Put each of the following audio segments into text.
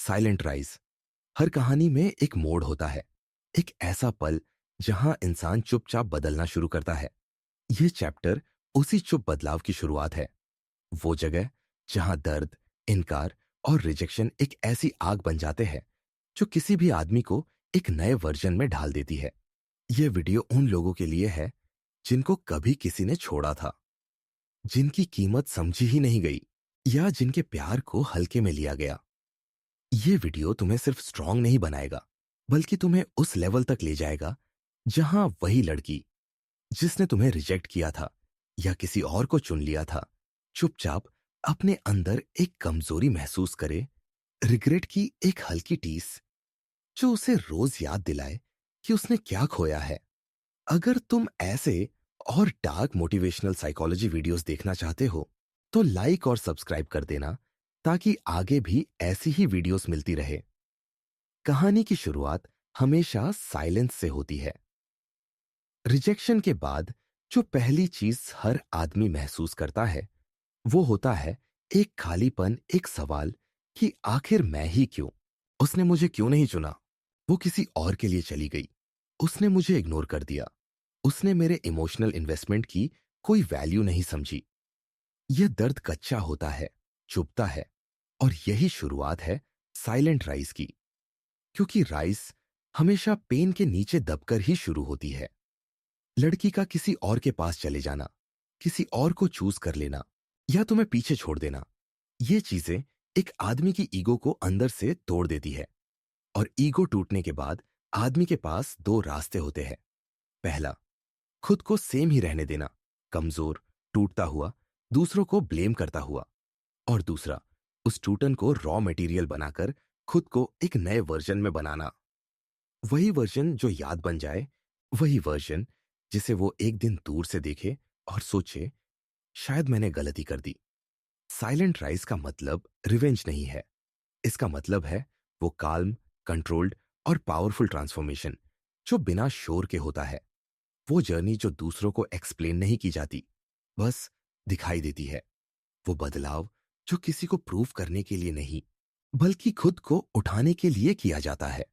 Silent rise. हर कहानी में एक मोड़ होता है, एक ऐसा पल जहां इंसान चुपचाप बदलना शुरू करता है। ये चैप्टर उसी चुप बदलाव की शुरुआत है। वो जगह जहां दर्द, इनकार और रिजेक्शन एक ऐसी आग बन जाते हैं जो किसी भी आदमी को एक नए वर्जन में ढाल देती है। ये वीडियो उन लोगों के लिए है जिनको कभी किसी ने छोड़ा था, जिनकी कीमत समझी ही नहीं गई, या जिनके प्यार को हल्के में लिया गया। ये वीडियो तुम्हें सिर्फ स्ट्रांग नहीं बनाएगा, बल्कि तुम्हें उस लेवल तक ले जाएगा जहां वही लड़की जिसने तुम्हें रिजेक्ट किया था या किसी और को चुन लिया था, चुपचाप अपने अंदर एक कमजोरी महसूस करे, रिग्रेट की एक हल्की टीस जो उसे रोज याद दिलाए कि उसने क्या खोया है। अगर तुम ऐसे और डार्क मोटिवेशनल साइकोलॉजी वीडियोस देखना चाहते हो, तो लाइक और सब्सक्राइब कर देना ताकि आगे भी ऐसी ही वीडियोस मिलती रहे। कहानी की शुरुआत हमेशा साइलेंस से होती है। रिजेक्शन के बाद जो पहली चीज हर आदमी महसूस करता है, वो होता है एक खालीपन, एक सवाल कि आखिर मैं ही क्यों? उसने मुझे क्यों नहीं चुना? वो किसी और के लिए चली गई। उसने मुझे इग्नोर कर दिया। उसने मेरे इमोशनल इन्वेस्टमेंट की कोई वैल्यू नहीं समझी। यह दर्द कच्चा होता है, चुभता है, और यही शुरुआत है साइलेंट राइज की। क्योंकि राइज हमेशा पेन के नीचे दबकर ही शुरू होती है। लड़की का किसी और के पास चले जाना, किसी और को चूज कर लेना, या तुम्हें पीछे छोड़ देना, ये चीजें एक आदमी की ईगो को अंदर से तोड़ देती है। और ईगो टूटने के बाद आदमी के पास दो रास्ते होते हैं। पहला, खुद को सेम ही रहने देना, कमजोर, टूटता हुआ, दूसरों को ब्लेम करता हुआ। और दूसरा, उस टूटन को रॉ मटेरियल बनाकर खुद को एक नए वर्जन में बनाना। वही वर्जन जो याद बन जाए, वही वर्जन जिसे वो एक दिन दूर से देखे और सोचे, शायद मैंने गलती कर दी। साइलेंट राइज का मतलब रिवेंज नहीं है। इसका मतलब है वो काल्म, कंट्रोल्ड और पावरफुल ट्रांसफॉर्मेशन जो बिना शोर के होता है। वो जर्नी जो दूसरों को एक्सप्लेन नहीं की जाती, बस दिखाई देती है। वो बदलाव जो किसी को प्रूव करने के लिए नहीं, बल्कि खुद को उठाने के लिए किया जाता है।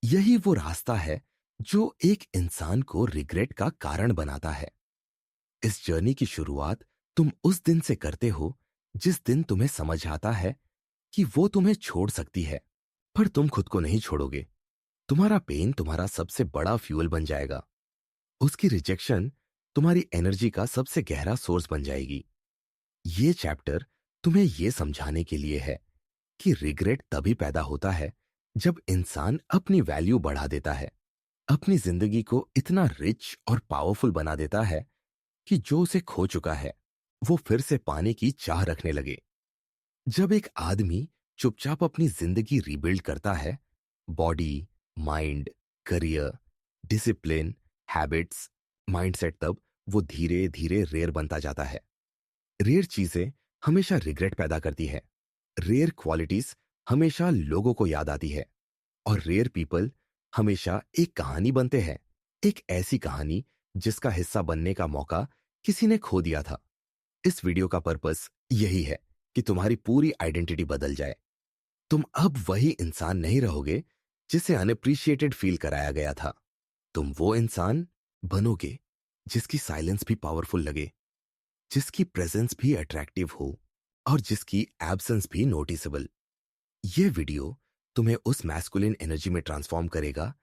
यही वो रास्ता है जो एक इंसान को रिग्रेट का कारण बनाता है। इस जर्नी की शुरुआत तुम उस दिन से करते हो जिस दिन तुम्हें समझ आता है कि वो तुम्हें छोड़ सकती है, पर तुम खुद को नहीं छोड़ोगे। तुम्हारा पेन तुम्हारा सबसे बड़ा फ्यूल बन जाएगा। उसकी रिजेक्शन तुम्हारी एनर्जी का सबसे गहरा सोर्स बन जाएगी। ये चैप्टर तुम्हें यह समझाने के लिए है कि रिग्रेट तभी पैदा होता है जब इंसान अपनी वैल्यू बढ़ा देता है, अपनी जिंदगी को इतना रिच और पावरफुल बना देता है कि जो उसे खो चुका है वो फिर से पाने की चाह रखने लगे। जब एक आदमी चुपचाप अपनी जिंदगी रीबिल्ड करता है, body, mind, career, discipline, habits, mindset, तब वो धीरे धीरे रेयर बनता जाता है। रेयर चीजें हमेशा रिग्रेट पैदा करती है। रेयर क्वालिटीज हमेशा लोगों को याद आती है। और रेयर पीपल हमेशा एक कहानी बनते हैं, एक ऐसी कहानी जिसका हिस्सा बनने का मौका किसी ने खो दिया था। इस वीडियो का पर्पस यही है कि तुम्हारी पूरी आइडेंटिटी बदल जाए। तुम अब वही इंसान नहीं रहोगे जिसे अनअप्रिशिएटेड फील कराया गया था। तुम वो इंसान बनोगे जिसकी साइलेंस भी पावरफुल लगे, जिसकी प्रेजेंस भी अट्रैक्टिव हो, और जिसकी एब्सेंस भी नोटिसेबल। ये वीडियो तुम्हें उस मैस्कुलिन एनर्जी में ट्रांसफॉर्म करेगा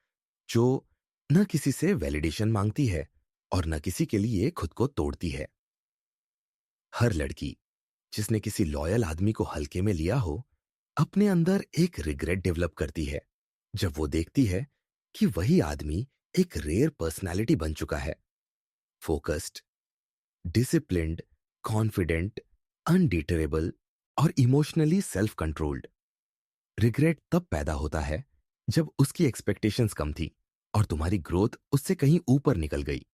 जो न किसी से वैलिडेशन मांगती है और न किसी के लिए खुद को तोड़ती है। हर लड़की जिसने किसी लॉयल आदमी को हल्के में लिया हो, अपने अंदर एक रिग्रेट डेवलप करती है जब वो देखती है कि वही आदमी एक रेयर पर्सनालिटी बन चुका है। फोकस्ड, डिसिप्लिन्ड, कॉन्फिडेंट, अनडिटरेबल और इमोशनली सेल्फ कंट्रोल्ड। रिग्रेट तब पैदा होता है जब उसकी एक्सपेक्टेशंस कम थी और तुम्हारी ग्रोथ उससे कहीं ऊपर निकल गई।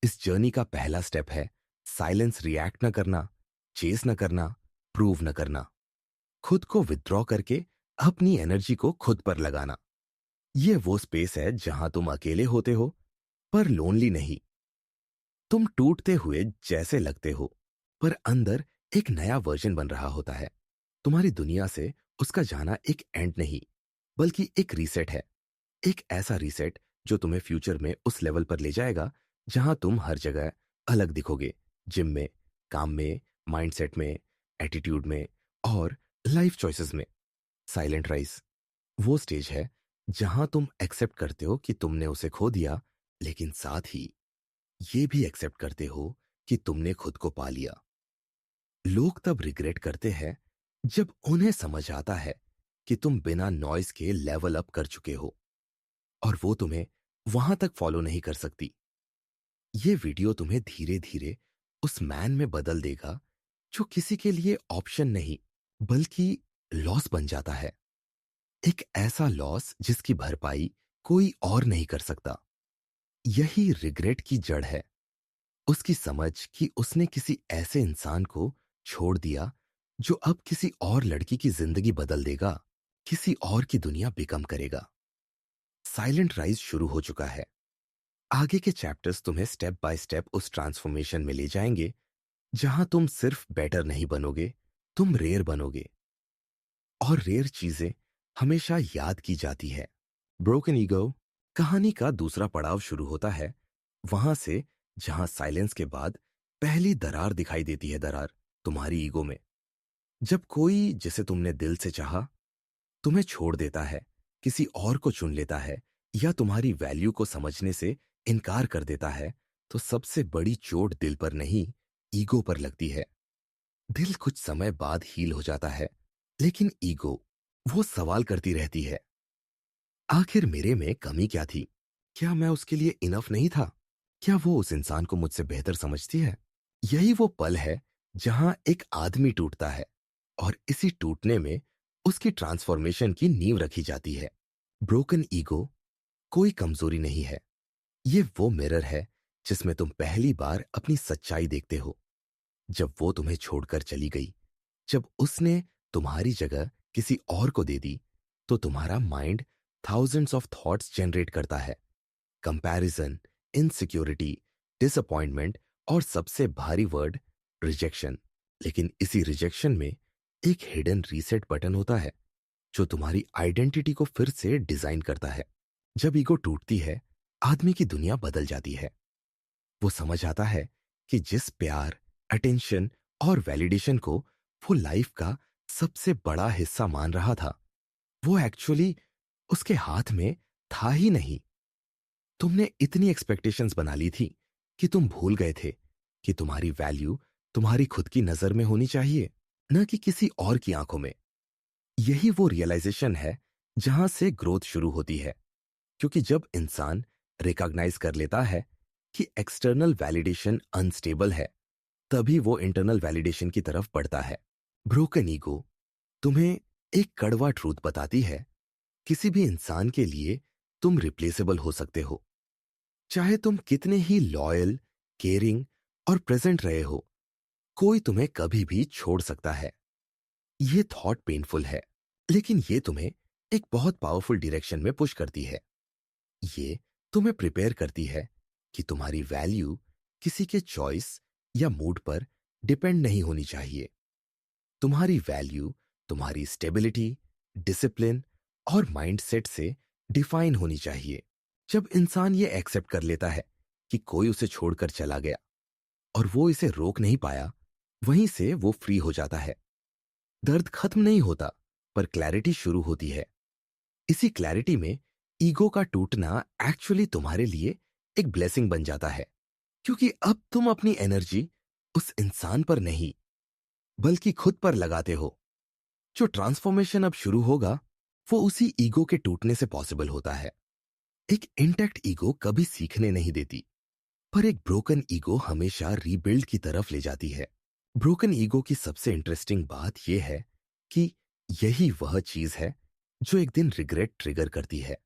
इस जर्नी का पहला स्टेप है साइलेंस, रिएक्ट न करना, चेस न करना, प्रूव न करना। खुद को विथड्रॉ करके अपनी एनर्जी को खुद पर लगाना। यह वो स्पेस है जहां तुम अकेले होते हो, पर लोनली नहीं। तुम टूटते हुए जैसे लगते हो, पर अंदर एक नया वर्जन बन रहा होता है। तुम्हारी दुनिया से उसका जाना एक एंड नहीं, बल्कि एक रीसेट है। एक ऐसा रीसेट जो तुम्हें फ्यूचर में उस लेवल पर ले जाएगा जहां तुम हर जगह अलग दिखोगे। जिम में, काम में, माइंडसेट में, एटीट्यूड में और लाइफ चॉइसेस में। साइलेंट राइज वो स्टेज है जहां तुम एक्सेप्ट करते हो कि तुमने उसे खो दिया, लेकिन साथ ही ये भी एक्सेप्ट करते हो कि तुमने खुद को पा लिया। लोग तब रिग्रेट करते हैं जब उन्हें समझ आता है कि तुम बिना नॉइस के लेवल अप कर चुके हो और वो तुम्हें वहां तक फॉलो नहीं कर सकती। ये वीडियो तुम्हें धीरे धीरे उस मैन में बदल देगा जो किसी के लिए ऑप्शन नहीं, बल्कि लॉस बन जाता है। एक ऐसा लॉस जिसकी भरपाई कोई और नहीं कर सकता। यही रिग्रेट की जड़ है। उसकी समझ कि उसने किसी ऐसे इंसान को छोड़ दिया जो अब किसी और लड़की की जिंदगी बदल देगा, किसी और की दुनिया बिकम करेगा। साइलेंट राइज शुरू हो चुका है। आगे के चैप्टर्स तुम्हें स्टेप बाय स्टेप उस ट्रांसफॉर्मेशन में ले जाएंगे जहां तुम सिर्फ बेटर नहीं बनोगे, तुम रेयर बनोगे। और रेयर चीजें हमेशा याद की जाती है। ब्रोकन ईगो कहानी का दूसरा पड़ाव शुरू होता है, वहां से जहां साइलेंस के बाद पहली दरार दिखाई देती है। दरार तुम्हारी ईगो में। जब कोई जिसे तुमने दिल से चाहा तुम्हें छोड़ देता है, किसी और को चुन लेता है या तुम्हारी वैल्यू को समझने से इनकार कर देता है, तो सबसे बड़ी चोट दिल पर नहीं, ईगो पर लगती है। दिल कुछ समय बाद हील हो जाता है, लेकिन ईगो वो सवाल करती रहती है, आखिर मेरे में कमी क्या थी? क्या मैं उसके लिए इनफ नहीं था? क्या वो उस इंसान को मुझसे बेहतर समझती है? यही वो पल है जहां एक आदमी टूटता है और इसी टूटने में उसकी ट्रांसफॉर्मेशन की नींव रखी जाती है। ब्रोकन ईगो कोई कमजोरी नहीं है, ये वो मिरर है जिसमें तुम पहली बार अपनी सच्चाई देखते हो। जब वो तुम्हें छोड़कर चली गई, जब उसने तुम्हारी जगह किसी और को दे दी, तो तुम्हारा mind thousands of thoughts generate करता है। कंपैरिजन, इनसिक्योरिटी, डिसअपॉइंटमेंट और सबसे भारी वर्ड, रिजेक्शन। लेकिन इसी रिजेक्शन में एक हिडन रीसेट बटन होता है जो तुम्हारी आइडेंटिटी को फिर से डिजाइन करता है। जब ईगो टूटती है, आदमी की दुनिया बदल जाती है। वो समझ आता है कि जिस प्यार, अटेंशन और वैलिडेशन को वो लाइफ का सबसे बड़ा हिस्सा मान रहा था, वो एक्चुअली उसके हाथ में था ही नहीं। तुमने इतनी एक्सपेक्टेशंस बना ली थी कि तुम भूल गए थे कि तुम्हारी वैल्यू तुम्हारी खुद की नजर में होनी चाहिए, न कि किसी और की आंखों में। यही वो रियलाइजेशन है जहां से ग्रोथ शुरू होती है, क्योंकि जब इंसान रिकॉग्नाइज कर लेता है कि एक्सटर्नल वैलिडेशन अनस्टेबल है, तभी वो इंटरनल वैलिडेशन की तरफ बढ़ता है। ब्रोकन ईगो तुम्हें एक कड़वा ट्रूथ बताती है, किसी भी इंसान के लिए तुम रिप्लेसेबल हो सकते हो। चाहे तुम कितने ही लॉयल, केयरिंग और प्रेजेंट रहे हो, कोई तुम्हें कभी भी छोड़ सकता है। ये थॉट पेनफुल है, लेकिन ये तुम्हें एक बहुत पावरफुल डायरेक्शन में पुश करती है। ये तुम्हें प्रिपेयर करती है कि तुम्हारी वैल्यू किसी के चॉइस या मूड पर डिपेंड नहीं होनी चाहिए। तुम्हारी वैल्यू तुम्हारी स्टेबिलिटी, डिसिप्लिन और माइंडसेट से डिफाइन होनी चाहिए। जब इंसान ये एक्सेप्ट कर लेता है कि कोई उसे छोड़कर चला गया और वो इसे रोक नहीं पाया, वहीं से वो फ्री हो जाता है। दर्द खत्म नहीं होता, पर क्लैरिटी शुरू होती है। इसी क्लैरिटी में ईगो का टूटना एक्चुअली तुम्हारे लिए एक ब्लेसिंग बन जाता है, क्योंकि अब तुम अपनी एनर्जी उस इंसान पर नहीं, बल्कि खुद पर लगाते हो। जो ट्रांसफॉर्मेशन अब शुरू होगा, वो उसी ईगो के टूटने से पॉसिबल होता है। एक इंटैक्ट ईगो कभी सीखने नहीं देती, पर एक ब्रोकन ईगो हमेशा रीबिल्ड की तरफ ले जाती है। ब्रोकन ईगो की सबसे इंटरेस्टिंग बात यह है कि यही वह चीज है जो एक दिन रिग्रेट ट्रिगर करती है,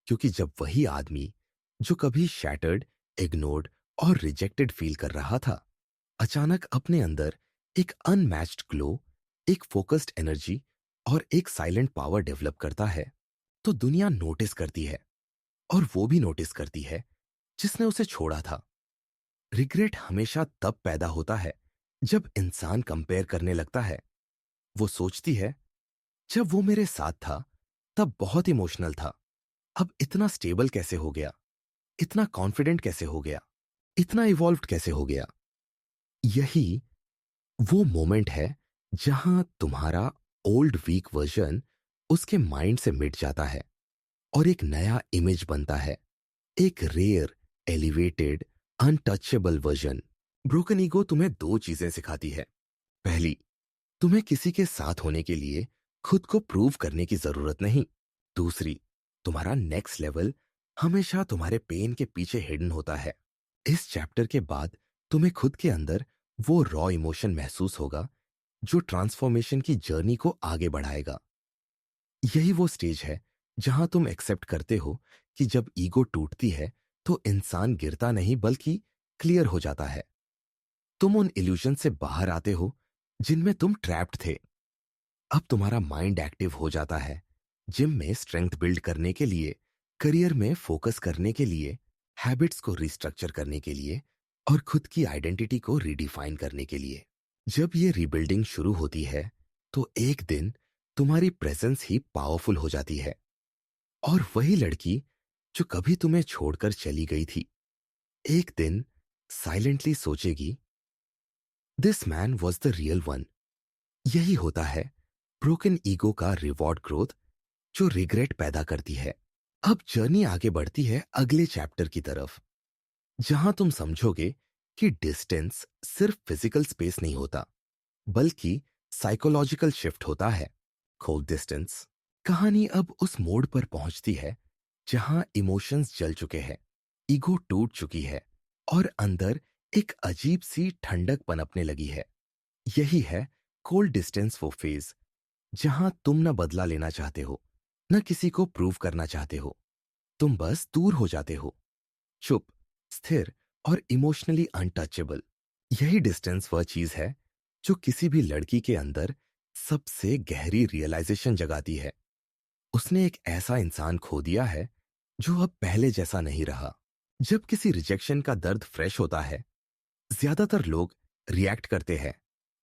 क्योंकि जब वही आदमी जो कभी शैटर्ड, इग्नोर्ड और रिजेक्टेड फील कर रहा था, अचानक अपने अंदर एक अनमैच्ड ग्लो, एक फोकस्ड एनर्जी और एक साइलेंट पावर डेवलप करता है, तो दुनिया नोटिस करती है। और वो भी नोटिस करती है जिसने उसे छोड़ा था। रिग्रेट हमेशा तब पैदा होता है जब इंसान कंपेयर करने लगता है। वो सोचती है, जब वो मेरे साथ था तब बहुत इमोशनल था, अब इतना स्टेबल कैसे हो गया, इतना कॉन्फिडेंट कैसे हो गया, इतना इवॉल्व्ड कैसे हो गया। यही वो मोमेंट है जहां तुम्हारा ओल्ड वीक वर्जन उसके माइंड से मिट जाता है और एक नया इमेज बनता है, एक rare, elevated, untouchable version. Broken ego तुम्हें दो चीजें सिखाती है। पहली, तुम्हें किसी के साथ होने के लिए खुद को प्रूव करने की जरूरत नहीं। दूसरी, तुम्हारा नेक्स्ट लेवल हमेशा तुम्हारे पेन के पीछे हिडन होता है। इस चैप्टर के बाद तुम्हें खुद के अंदर वो रॉ इमोशन महसूस होगा जो ट्रांसफॉर्मेशन की जर्नी को आगे बढ़ाएगा। यही वो स्टेज है जहां तुम एक्सेप्ट करते हो कि जब ईगो टूटती है तो इंसान गिरता नहीं बल्कि क्लियर हो जाता है। तुम उन इल्यूजन से बाहर आते हो जिनमें तुम ट्रैप्ड थे। अब तुम्हारा माइंड एक्टिव हो जाता है, जिम में स्ट्रेंथ बिल्ड करने के लिए, करियर में फोकस करने के लिए, हैबिट्स को रिस्ट्रक्चर करने के लिए और खुद की आइडेंटिटी को रिडिफाइन करने के लिए। जब ये रीबिल्डिंग शुरू होती है तो एक दिन तुम्हारी प्रेजेंस ही पावरफुल हो जाती है और वही लड़की जो कभी तुम्हें छोड़कर चली गई थी एक दिन साइलेंटली सोचेगी, this man was the real one. यही होता है ब्रोकन ईगो का रिवॉर्ड ग्रोथ, जो रिग्रेट पैदा करती है। अब जर्नी आगे बढ़ती है अगले चैप्टर की तरफ, जहां तुम समझोगे कि डिस्टेंस सिर्फ फिजिकल स्पेस नहीं होता बल्कि साइकोलॉजिकल शिफ्ट होता है। Cold distance. कहानी अब उस मोड़ पर पहुंचती है जहां इमोशंस जल चुके हैं, ईगो टूट चुकी है और अंदर एक अजीब सी ठंडक पनपने लगी है। यही है कोल्ड डिस्टेंस, वो फेज जहां तुम न बदला लेना चाहते हो, न किसी को प्रूव करना चाहते हो। तुम बस दूर हो जाते हो, चुप, स्थिर और इमोशनली अनटचेबल। यही डिस्टेंस वह चीज है जो किसी भी लड़की के अंदर सबसे गहरी रियलाइजेशन जगाती है। उसने एक ऐसा इंसान खो दिया है जो अब पहले जैसा नहीं रहा। जब किसी रिजेक्शन का दर्द फ्रेश होता है, ज्यादातर लोग रिएक्ट करते हैं।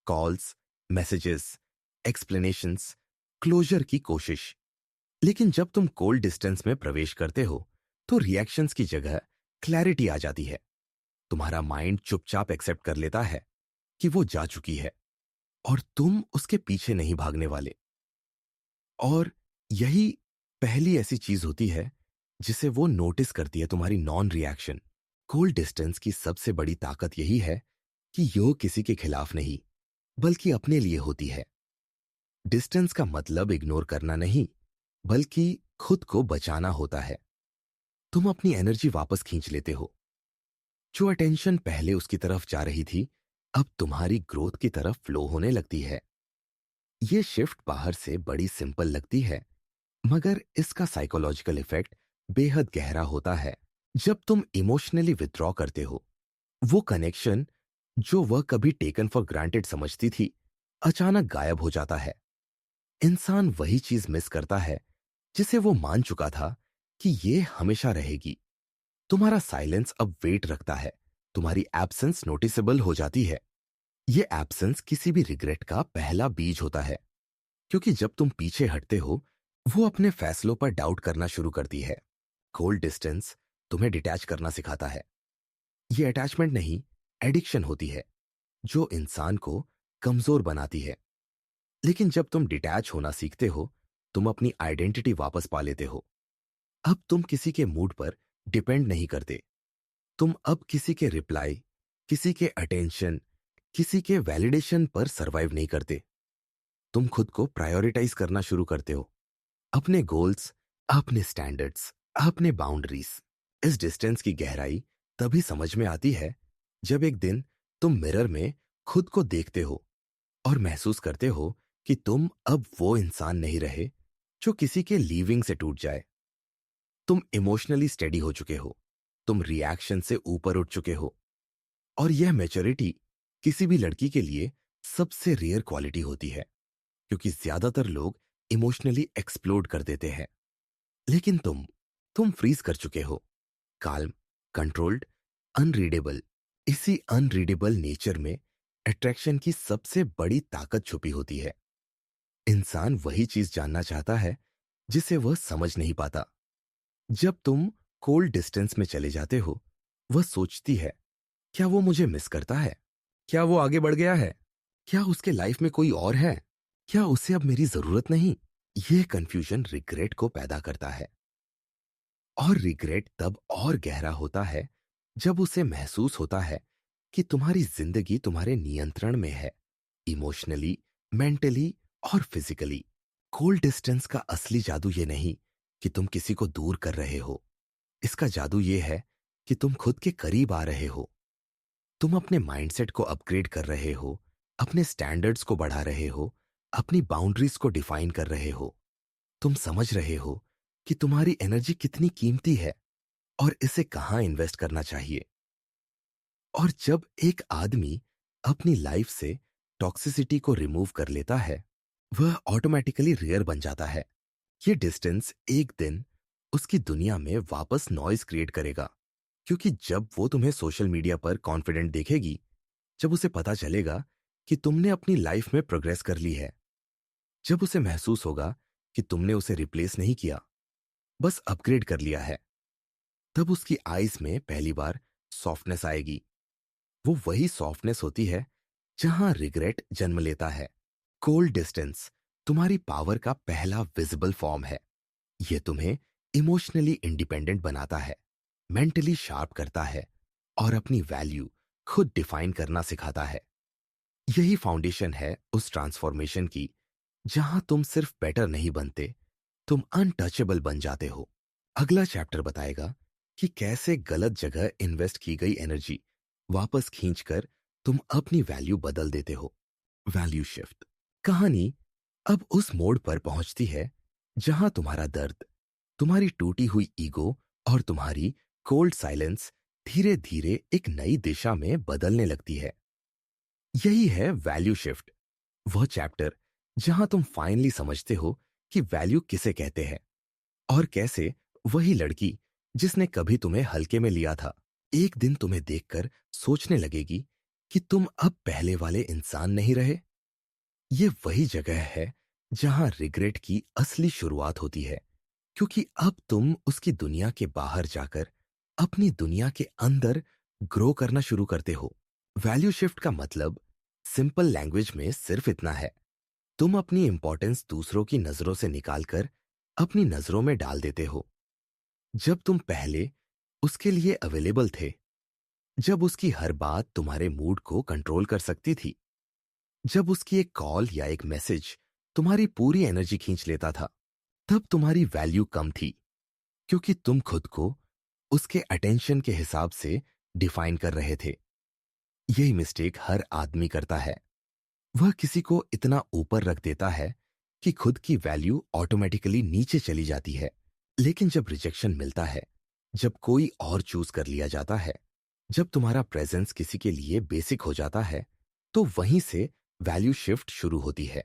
कॉल्स, मैसेजेस, एक्सप्लेनेशंस, क्लोजर की कोशिश। लेकिन जब तुम कोल्ड डिस्टेंस में प्रवेश करते हो तो रिएक्शंस की जगह क्लैरिटी आ जाती है। तुम्हारा माइंड चुपचाप एक्सेप्ट कर लेता है कि वो जा चुकी है और तुम उसके पीछे नहीं भागने वाले। और यही पहली ऐसी चीज होती है जिसे वो नोटिस करती है, तुम्हारी नॉन रिएक्शन। कोल्ड डिस्टेंस की सबसे बड़ी ताकत यही है कि यो किसी के खिलाफ नहीं बल्कि अपने लिए होती है। डिस्टेंस का मतलब इग्नोर करना नहीं बल्कि खुद को बचाना होता है। तुम अपनी एनर्जी वापस खींच लेते हो। जो अटेंशन पहले उसकी तरफ जा रही थी अब तुम्हारी ग्रोथ की तरफ फ्लो होने लगती है। ये शिफ्ट बाहर से बड़ी सिंपल लगती है, मगर इसका साइकोलॉजिकल इफेक्ट बेहद गहरा होता है। जब तुम इमोशनली विथड्रॉ करते हो, वो कनेक्शन जो वह कभी टेकन फॉर ग्रांटेड समझती थी अचानक गायब हो जाता है। इंसान वही चीज मिस करता है जिसे वो मान चुका था कि ये हमेशा रहेगी। तुम्हारा साइलेंस अब वेट रखता है, तुम्हारी एब्सेंस नोटिसेबल हो जाती है। ये एब्सेंस किसी भी रिग्रेट का पहला बीज होता है, क्योंकि जब तुम पीछे हटते हो वो अपने फैसलों पर डाउट करना शुरू करती है। कोल्ड डिस्टेंस तुम्हें डिटैच करना सिखाता है। ये अटैचमेंट नहीं, एडिक्शन होती है जो इंसान को कमजोर बनाती है। लेकिन जब तुम डिटैच होना सीखते हो तुम अपनी आइडेंटिटी वापस पा लेते हो। अब तुम किसी के मूड पर डिपेंड नहीं करते। तुम अब किसी के रिप्लाई, किसी के अटेंशन, किसी के वैलिडेशन पर सरवाइव नहीं करते। तुम खुद को प्रायोरिटाइज करना शुरू करते हो, अपने गोल्स, अपने स्टैंडर्ड्स, अपने बाउंड्रीज। इस डिस्टेंस की गहराई तभी समझ में आती है जब एक दिन तुम मिरर में खुद को देखते हो और महसूस करते हो कि तुम अब वो इंसान नहीं रहे जो किसी के लीविंग से टूट जाए। तुम इमोशनली स्टेडी हो चुके हो, तुम रिएक्शन से ऊपर उठ चुके हो। और यह मैच्योरिटी किसी भी लड़की के लिए सबसे रेयर क्वालिटी होती है, क्योंकि ज्यादातर लोग इमोशनली एक्सप्लोड कर देते हैं। लेकिन तुम फ्रीज कर चुके हो, काल्म, कंट्रोल्ड, अनरीडेबल। इसी अनरीडेबल नेचर में अट्रैक्शन की सबसे बड़ी ताकत छुपी होती है। इंसान वही चीज जानना चाहता है जिसे वह समझ नहीं पाता। जब तुम कोल्ड डिस्टेंस में चले जाते हो, वह सोचती है, क्या वो मुझे मिस करता है? क्या वो आगे बढ़ गया है? क्या उसके लाइफ में कोई और है? क्या उसे अब मेरी जरूरत नहीं? यह कंफ्यूजन रिग्रेट को पैदा करता है। और रिग्रेट तब और गहरा होता है जब उसे महसूस होता है कि तुम्हारी जिंदगी तुम्हारे नियंत्रण में है, इमोशनली, मेंटली और फिजिकली। कोल्ड डिस्टेंस का असली जादू ये नहीं कि तुम किसी को दूर कर रहे हो। इसका जादू ये है कि तुम खुद के करीब आ रहे हो। तुम अपने माइंडसेट को अपग्रेड कर रहे हो, अपने स्टैंडर्ड्स को बढ़ा रहे हो, अपनी बाउंड्रीज को डिफाइन कर रहे हो। तुम समझ रहे हो कि तुम्हारी एनर्जी कितनी कीमती है और इसे कहां इन्वेस्ट करना चाहिए। और जब एक आदमी अपनी लाइफ से टॉक्सिसिटी को रिमूव कर लेता है, वह ऑटोमेटिकली रेयर बन जाता है। ये डिस्टेंस एक दिन उसकी दुनिया में वापस नॉइज क्रिएट करेगा, क्योंकि जब वो तुम्हें सोशल मीडिया पर कॉन्फिडेंट देखेगी, जब उसे पता चलेगा कि तुमने अपनी लाइफ में प्रोग्रेस कर ली है, जब उसे महसूस होगा कि तुमने उसे रिप्लेस नहीं किया, बस अपग्रेड कर लिया है, तब उसकी आईज में पहली बार सॉफ्टनेस आएगी। वो वही सॉफ्टनेस होती है जहां रिग्रेट जन्म लेता है। कोल्ड डिस्टेंस तुम्हारी पावर का पहला विजिबल फॉर्म है। यह तुम्हें इमोशनली इंडिपेंडेंट बनाता है, मेंटली शार्प करता है और अपनी वैल्यू खुद डिफाइन करना सिखाता है। यही फाउंडेशन है उस ट्रांसफॉर्मेशन की जहां तुम सिर्फ बेटर नहीं बनते, तुम अनटचेबल बन जाते हो। अगला चैप्टर बताएगा कि कैसे गलत जगह इन्वेस्ट की गई एनर्जी वापस खींचकर तुम अपनी वैल्यू बदल देते हो। Value shift. कहानी अब उस मोड़ पर पहुंचती है जहां तुम्हारा दर्द, तुम्हारी टूटी हुई ईगो और तुम्हारी कोल्ड साइलेंस धीरे धीरे एक नई दिशा में बदलने लगती है। यही है वैल्यू शिफ्ट, वह चैप्टर जहां तुम फाइनली समझते हो कि वैल्यू किसे कहते हैं और कैसे वही लड़की जिसने कभी तुम्हें हल्के में लिया था, एक दिन तुम्हें देखकर सोचने लगेगी कि तुम अब पहले वाले इंसान नहीं रहे। ये वही जगह है जहां रिग्रेट की असली शुरुआत होती है, क्योंकि अब तुम उसकी दुनिया के बाहर जाकर अपनी दुनिया के अंदर ग्रो करना शुरू करते हो। वैल्यू शिफ्ट का मतलब सिंपल लैंग्वेज में सिर्फ इतना है, तुम अपनी इंपॉर्टेंस दूसरों की नजरों से निकालकर अपनी नजरों में डाल देते हो। जब तुम पहले उसके लिए अवेलेबल थे, जब उसकी हर बात तुम्हारे मूड को कंट्रोल कर सकती थी, जब उसकी एक कॉल या एक मैसेज तुम्हारी पूरी एनर्जी खींच लेता था, तब तुम्हारी वैल्यू कम थी, क्योंकि तुम खुद को उसके अटेंशन के हिसाब से डिफाइन कर रहे थे। यही मिस्टेक हर आदमी करता है। वह किसी को इतना ऊपर रख देता है कि खुद की वैल्यू ऑटोमेटिकली नीचे चली जाती है। लेकिन जब रिजेक्शन मिलता है, जब कोई और चूज कर लिया जाता है, जब तुम्हारा प्रेजेंस किसी के लिए बेसिक हो जाता है, तो वहीं से वैल्यू शिफ्ट शुरू होती है।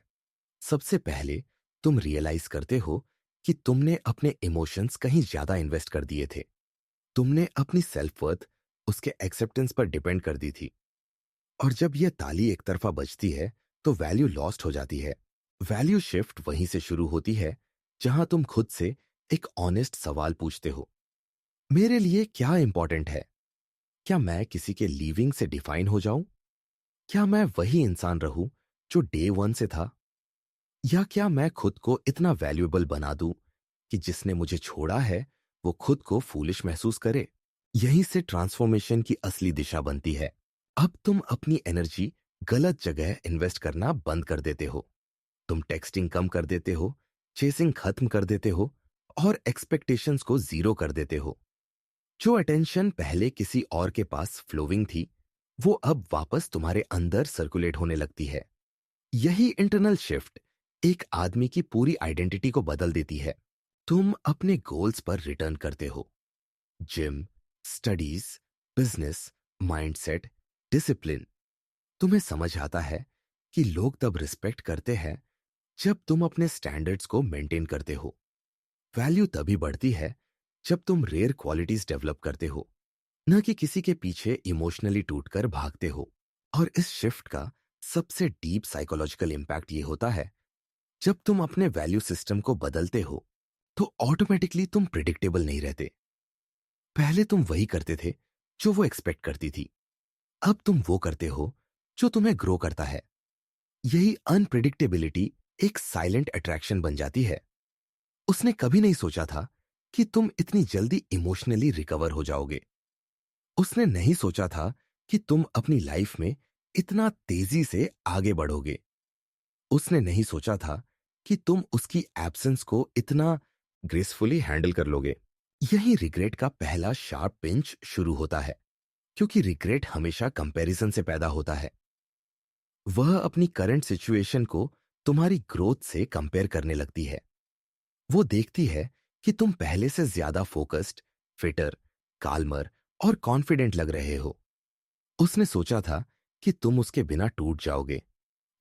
सबसे पहले तुम रियलाइज करते हो कि तुमने अपने इमोशंस कहीं ज्यादा इन्वेस्ट कर दिए थे। तुमने अपनी सेल्फ वर्थ उसके एक्सेप्टेंस पर डिपेंड कर दी थी। और जब यह ताली एक तरफा बजती है, तो वैल्यू लॉस्ट हो जाती है। वैल्यू शिफ्ट वहीं से शुरू होती है जहां तुम खुद से एक ऑनेस्ट सवाल पूछते हो, मेरे लिए क्या इंपॉर्टेंट है? क्या मैं किसी के लीविंग से डिफाइन हो जाऊं? क्या मैं वही इंसान रहूं जो डे वन से था? या क्या मैं खुद को इतना वैल्यूएबल बना दूं कि जिसने मुझे छोड़ा है वो खुद को फूलिश महसूस करे? यहीं से ट्रांसफॉर्मेशन की असली दिशा बनती है। अब तुम अपनी एनर्जी गलत जगह इन्वेस्ट करना बंद कर देते हो। तुम टेक्सटिंग कम कर देते हो, चेसिंग खत्म कर देते हो और एक्सपेक्टेशंस को जीरो कर देते हो। जो अटेंशन पहले किसी और के पास फ्लोविंग थी, वो अब वापस तुम्हारे अंदर सर्कुलेट होने लगती है। यही इंटरनल शिफ्ट एक आदमी की पूरी आइडेंटिटी को बदल देती है। तुम अपने गोल्स पर रिटर्न करते हो। Gym, studies, business, mindset, discipline. तुम्हें समझ आता है कि लोग तब रिस्पेक्ट करते हैं जब तुम अपने स्टैंडर्ड्स को मेंटेन करते हो। वैल्यू तभी बढ़ती है जब तुम रेयर क्वालिटीज डेवलप करते हो, न कि किसी के पीछे इमोशनली टूटकर भागते हो। और इस शिफ्ट का सबसे डीप साइकोलॉजिकल इंपैक्ट ये होता है जब तुम अपने वैल्यू सिस्टम को बदलते हो तो ऑटोमेटिकली तुम प्रिडिक्टेबल नहीं रहते। पहले तुम वही करते थे जो वो एक्सपेक्ट करती थी। अब तुम वो करते हो जो तुम्हें ग्रो करता है। यही अनप्रिडिक्टेबिलिटी एक साइलेंट अट्रैक्शन बन जाती है। उसने कभी नहीं सोचा था कि तुम इतनी जल्दी इमोशनली रिकवर हो जाओगे। उसने नहीं सोचा था कि तुम अपनी लाइफ में इतना तेजी से आगे बढ़ोगे। उसने नहीं सोचा था कि तुम उसकी एब्सेंस को इतना ग्रेसफुली हैंडल कर लोगे। यही रिग्रेट का पहला शार्प पिंच शुरू होता है, क्योंकि रिग्रेट हमेशा कंपैरिजन से पैदा होता है। वह अपनी करंट सिचुएशन को तुम्हारी ग्रोथ से कंपेयर करने लगती है। वो देखती है कि तुम पहले से ज्यादा फोकस्ड, फिटर, काल्मर और कॉन्फिडेंट लग रहे हो। उसने सोचा था कि तुम उसके बिना टूट जाओगे,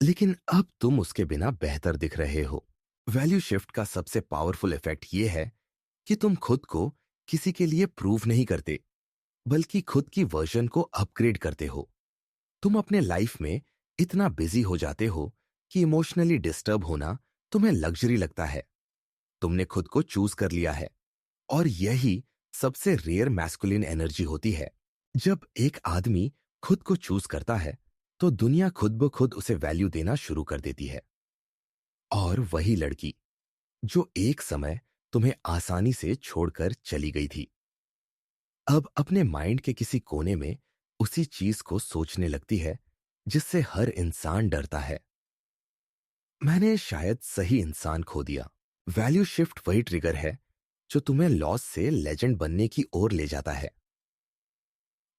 लेकिन अब तुम उसके बिना बेहतर दिख रहे हो। वैल्यू शिफ्ट का सबसे पावरफुल इफेक्ट यह है कि तुम खुद को किसी के लिए प्रूव नहीं करते, बल्कि खुद की वर्जन को अपग्रेड करते हो। तुम अपने लाइफ में इतना बिजी हो जाते हो कि इमोशनली डिस्टर्ब होना तुम्हें लग्जरी लगता है। तुमने खुद को चूज कर लिया है, और यही सबसे रेयर मैस्कुलिन एनर्जी होती है। जब एक आदमी खुद को चूज करता है तो दुनिया खुद ब खुद उसे वैल्यू देना शुरू कर देती है। और वही लड़की जो एक समय तुम्हें आसानी से छोड़कर चली गई थी, अब अपने माइंड के किसी कोने में उसी चीज को सोचने लगती है जिससे हर इंसान डरता है। मैंने शायद सही इंसान खो दिया। वैल्यू शिफ्ट वही ट्रिगर है जो तुम्हें लॉस से लेजेंड बनने की ओर ले जाता है।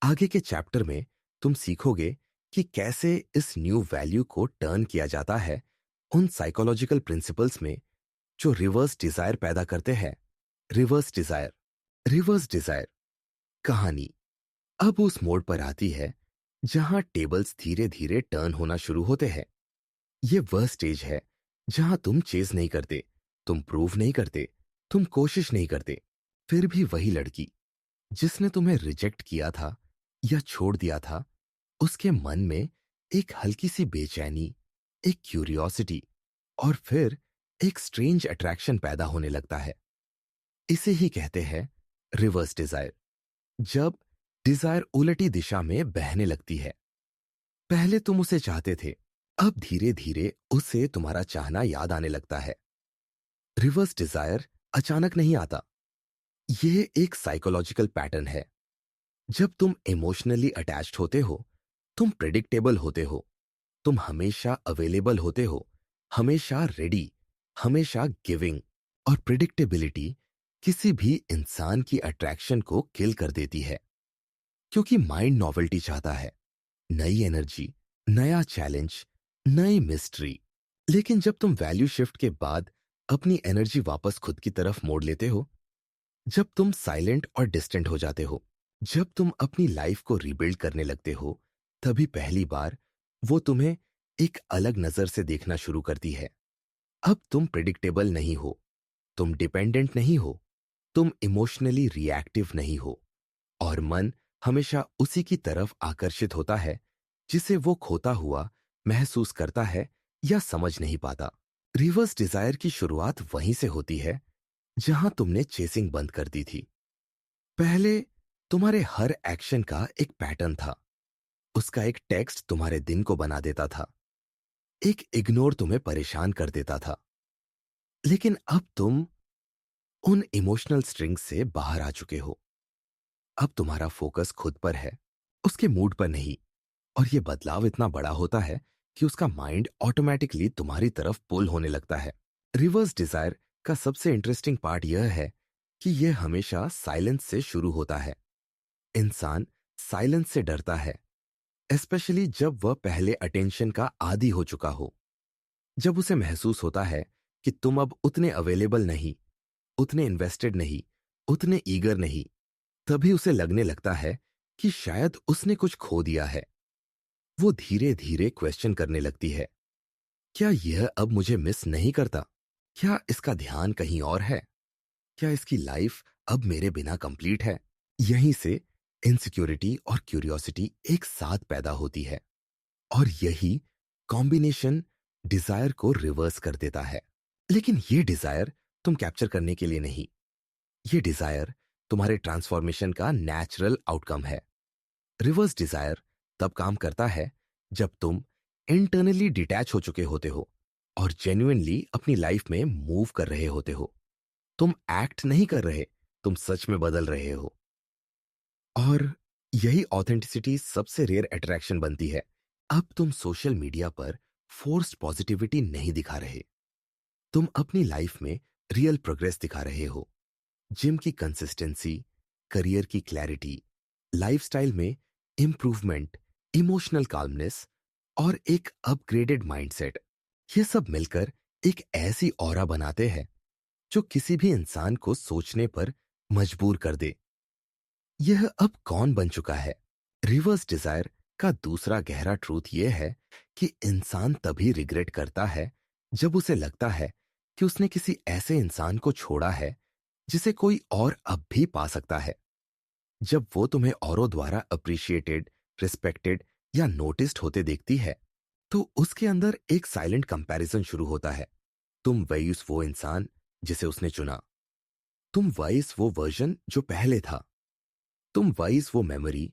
आगे के चैप्टर में तुम सीखोगे कि कैसे इस न्यू वैल्यू को टर्न किया जाता है उन साइकोलॉजिकल प्रिंसिपल्स में जो रिवर्स डिजायर पैदा करते हैं। Reverse Dzire. रिवर्स डिजायर कहानी अब उस मोड़ पर आती है जहां टेबल्स धीरे धीरे टर्न होना शुरू होते हैं। ये वह स्टेज है जहां तुम चेज नहीं करते, तुम प्रूव नहीं करते, तुम कोशिश नहीं करते। फिर भी वही लड़की जिसने तुम्हें रिजेक्ट किया था या छोड़ दिया था, उसके मन में एक हल्की सी बेचैनी, एक क्यूरियोसिटी और फिर एक स्ट्रेंज अट्रैक्शन पैदा होने लगता है। इसे ही कहते हैं रिवर्स डिजायर। जब डिजायर उलटी दिशा में बहने लगती है। पहले तुम उसे चाहते थे, अब धीरे धीरे उसे तुम्हारा चाहना याद आने लगता है। रिवर्स डिजायर अचानक नहीं आता। यह एक साइकोलॉजिकल पैटर्न है। जब तुम इमोशनली अटैच्ड होते हो, तुम प्रेडिक्टेबल होते हो, तुम हमेशा अवेलेबल होते हो, हमेशा रेडी, हमेशा गिविंग। और प्रिडिक्टेबिलिटी किसी भी इंसान की अट्रैक्शन को किल कर देती है, क्योंकि माइंड नॉवेल्टी चाहता है, नई एनर्जी, नया चैलेंज, नई मिस्ट्री। लेकिन जब तुम वैल्यू शिफ्ट के बाद अपनी एनर्जी वापस खुद की तरफ मोड़ लेते हो, जब तुम साइलेंट और डिस्टेंट हो जाते हो, जब तुम अपनी लाइफ को रीबिल्ड करने लगते हो, तभी पहली बार वो तुम्हें एक अलग नजर से देखना शुरू करती है। अब तुम प्रिडिक्टेबल नहीं हो, तुम डिपेंडेंट नहीं हो, तुम इमोशनली रिएक्टिव नहीं हो, और मन हमेशा उसी की तरफ आकर्षित होता है जिसे वो खोता हुआ महसूस करता है या समझ नहीं पाता। रिवर्स डिजायर की शुरुआत वहीं से होती है जहां तुमने चेसिंग बंद कर दी थी। पहले तुम्हारे हर एक्शन का एक पैटर्न था, उसका एक टेक्स्ट तुम्हारे दिन को बना देता था, एक इग्नोर तुम्हें परेशान कर देता था। लेकिन अब तुम उन इमोशनल स्ट्रिंग्स से बाहर आ चुके हो। अब तुम्हारा फोकस खुद पर है, उसके मूड पर नहीं। और यह बदलाव इतना बड़ा होता है कि उसका माइंड ऑटोमेटिकली तुम्हारी तरफ पुल होने लगता है। रिवर्स डिजायर का सबसे इंटरेस्टिंग पार्ट यह है कि यह हमेशा साइलेंस से शुरू होता है। इंसान साइलेंस से डरता है, स्पेशली जब वह पहले अटेंशन का आदी हो चुका हो। जब उसे महसूस होता है कि तुम अब उतने अवेलेबल नहीं, उतने इन्वेस्टेड नहीं, उतने ईगर नहीं, तभी उसे लगने लगता है कि शायद उसने कुछ खो दिया है। वो धीरे धीरे क्वेश्चन करने लगती है, क्या यह अब मुझे मिस नहीं करता? क्या इसका ध्यान कहीं और है? क्या इसकी लाइफ अब मेरे बिना कंप्लीट है? यहीं से इनसिक्योरिटी और क्यूरियोसिटी एक साथ पैदा होती है, और यही कॉम्बिनेशन डिजायर को रिवर्स कर देता है। लेकिन ये डिजायर तुम कैप्चर करने के लिए नहीं। ये डिजायर तुम्हारे ट्रांसफॉर्मेशन का नेचुरल आउटकम है। रिवर्स डिजायर तब काम करता है जब तुम इंटरनली डिटैच हो चुके होते हो और जेन्युइनली अपनी लाइफ में मूव कर रहे होते हो। तुम एक्ट नहीं कर रहे, तुम सच में बदल रहे हो। और यही ऑथेंटिसिटी सबसे रेयर अट्रैक्शन बनती है। अब तुम सोशल मीडिया पर फोर्स्ड पॉजिटिविटी नहीं दिखा रहे, तुम अपनी लाइफ में रियल प्रोग्रेस दिखा रहे हो। जिम की कंसिस्टेंसी, करियर की क्लैरिटी, लाइफस्टाइल में इंप्रूवमेंट, इमोशनल काल्मनेस और एक अपग्रेडेड माइंडसेट, ये सब मिलकर एक ऐसी ऑरा बनाते हैं जो किसी भी इंसान को सोचने पर मजबूर कर दे। यह अब कौन बन चुका है? रिवर्स डिजायर का दूसरा गहरा ट्रूथ यह है कि इंसान तभी रिग्रेट करता है जब उसे लगता है कि उसने किसी ऐसे इंसान को छोड़ा है जिसे कोई और अब भी पा सकता है। जब वो तुम्हें औरों द्वारा अप्रिशिएटेड, रिस्पेक्टेड या नोटिस्ड होते देखती है, तो उसके अंदर एक साइलेंट कंपैरिजन शुरू होता है। तुम वही वो इंसान जिसे उसने चुना, तुम वाइस वो वर्जन जो पहले था, तुम वाइस वो मेमोरी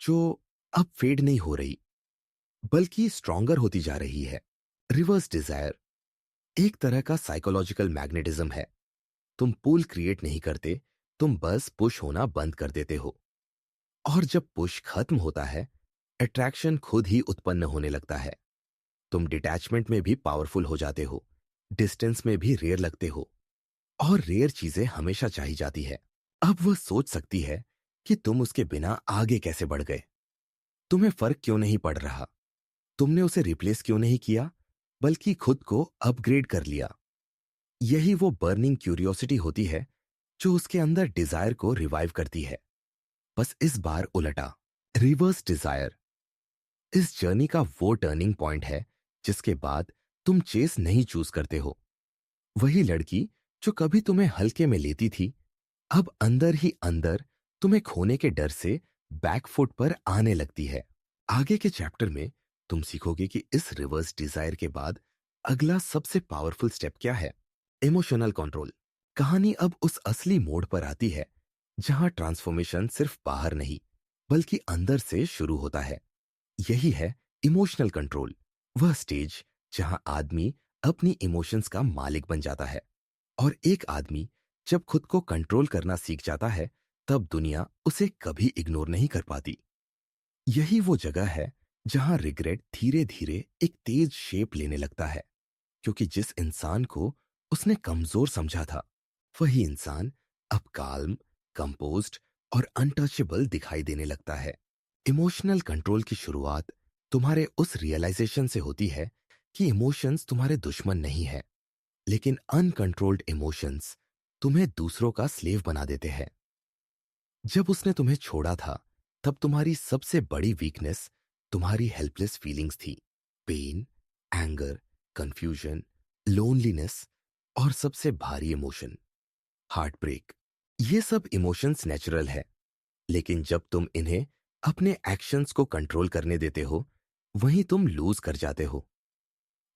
जो अब फेड नहीं हो रही बल्कि स्ट्रॉन्गर होती जा रही है। रिवर्स डिजायर एक तरह का साइकोलॉजिकल मैग्नेटिज्म है। तुम पुल क्रिएट नहीं करते, तुम बस पुश होना बंद कर देते हो। और जब पुश खत्म होता है, अट्रैक्शन खुद ही उत्पन्न होने लगता है। तुम डिटैचमेंट में भी पावरफुल हो जाते हो, डिस्टेंस में भी रेयर लगते हो, और रेयर चीजें हमेशा चाही जाती है। अब वह सोच सकती है कि तुम उसके बिना आगे कैसे बढ़ गए, तुम्हें फर्क क्यों नहीं पड़ रहा, तुमने उसे रिप्लेस क्यों नहीं किया बल्कि खुद को अपग्रेड कर लिया। यही वो बर्निंग क्यूरियोसिटी होती है जो उसके अंदर डिजायर को रिवाइव करती है। बस इस बार उलटा। रिवर्स डिजायर इस जर्नी का वो टर्निंग पॉइंट है जिसके बाद तुम चेस नहीं चूज करते हो। वही लड़की जो कभी तुम्हें हल्के में लेती थी, अब अंदर ही अंदर तुम्हें खोने के डर से बैकफुट पर आने लगती है। आगे के चैप्टर में तुम सीखोगे कि इस रिवर्स डिजायर के बाद अगला सबसे पावरफुल स्टेप क्या है। Emotional control. कहानी अब उस असली मोड़ पर आती है जहां ट्रांसफॉर्मेशन सिर्फ बाहर नहीं बल्कि अंदर से शुरू होता है। यही है इमोशनल कंट्रोल, वह स्टेज जहां आदमी अपनी इमोशंस का मालिक बन जाता है। और एक आदमी जब खुद को कंट्रोल करना सीख जाता है, तब दुनिया उसे कभी इग्नोर नहीं कर पाती। यही वो जगह है जहां रिग्रेट धीरे धीरे एक तेज शेप लेने लगता है, क्योंकि जिस इंसान को उसने कमजोर समझा था, वही इंसान अब काल्म, कंपोज्ड और अनटचेबल दिखाई देने लगता है। इमोशनल कंट्रोल की शुरुआत तुम्हारे उस रियलाइजेशन से होती है कि इमोशंस तुम्हारे दुश्मन नहीं है, लेकिन अनकंट्रोल्ड इमोशंस तुम्हें दूसरों का स्लेव बना देते हैं। जब उसने तुम्हें छोड़ा था, तब तुम्हारी सबसे बड़ी वीकनेस तुम्हारी हेल्पलेस फीलिंग्स थी। पेन, एंगर, कंफ्यूजन, लोनलीनेस और सबसे भारी इमोशन, हार्ट ब्रेक। ये सब इमोशंस नेचुरल है, लेकिन जब तुम इन्हें अपने एक्शंस को कंट्रोल करने देते हो, वहीं तुम लूज कर जाते हो।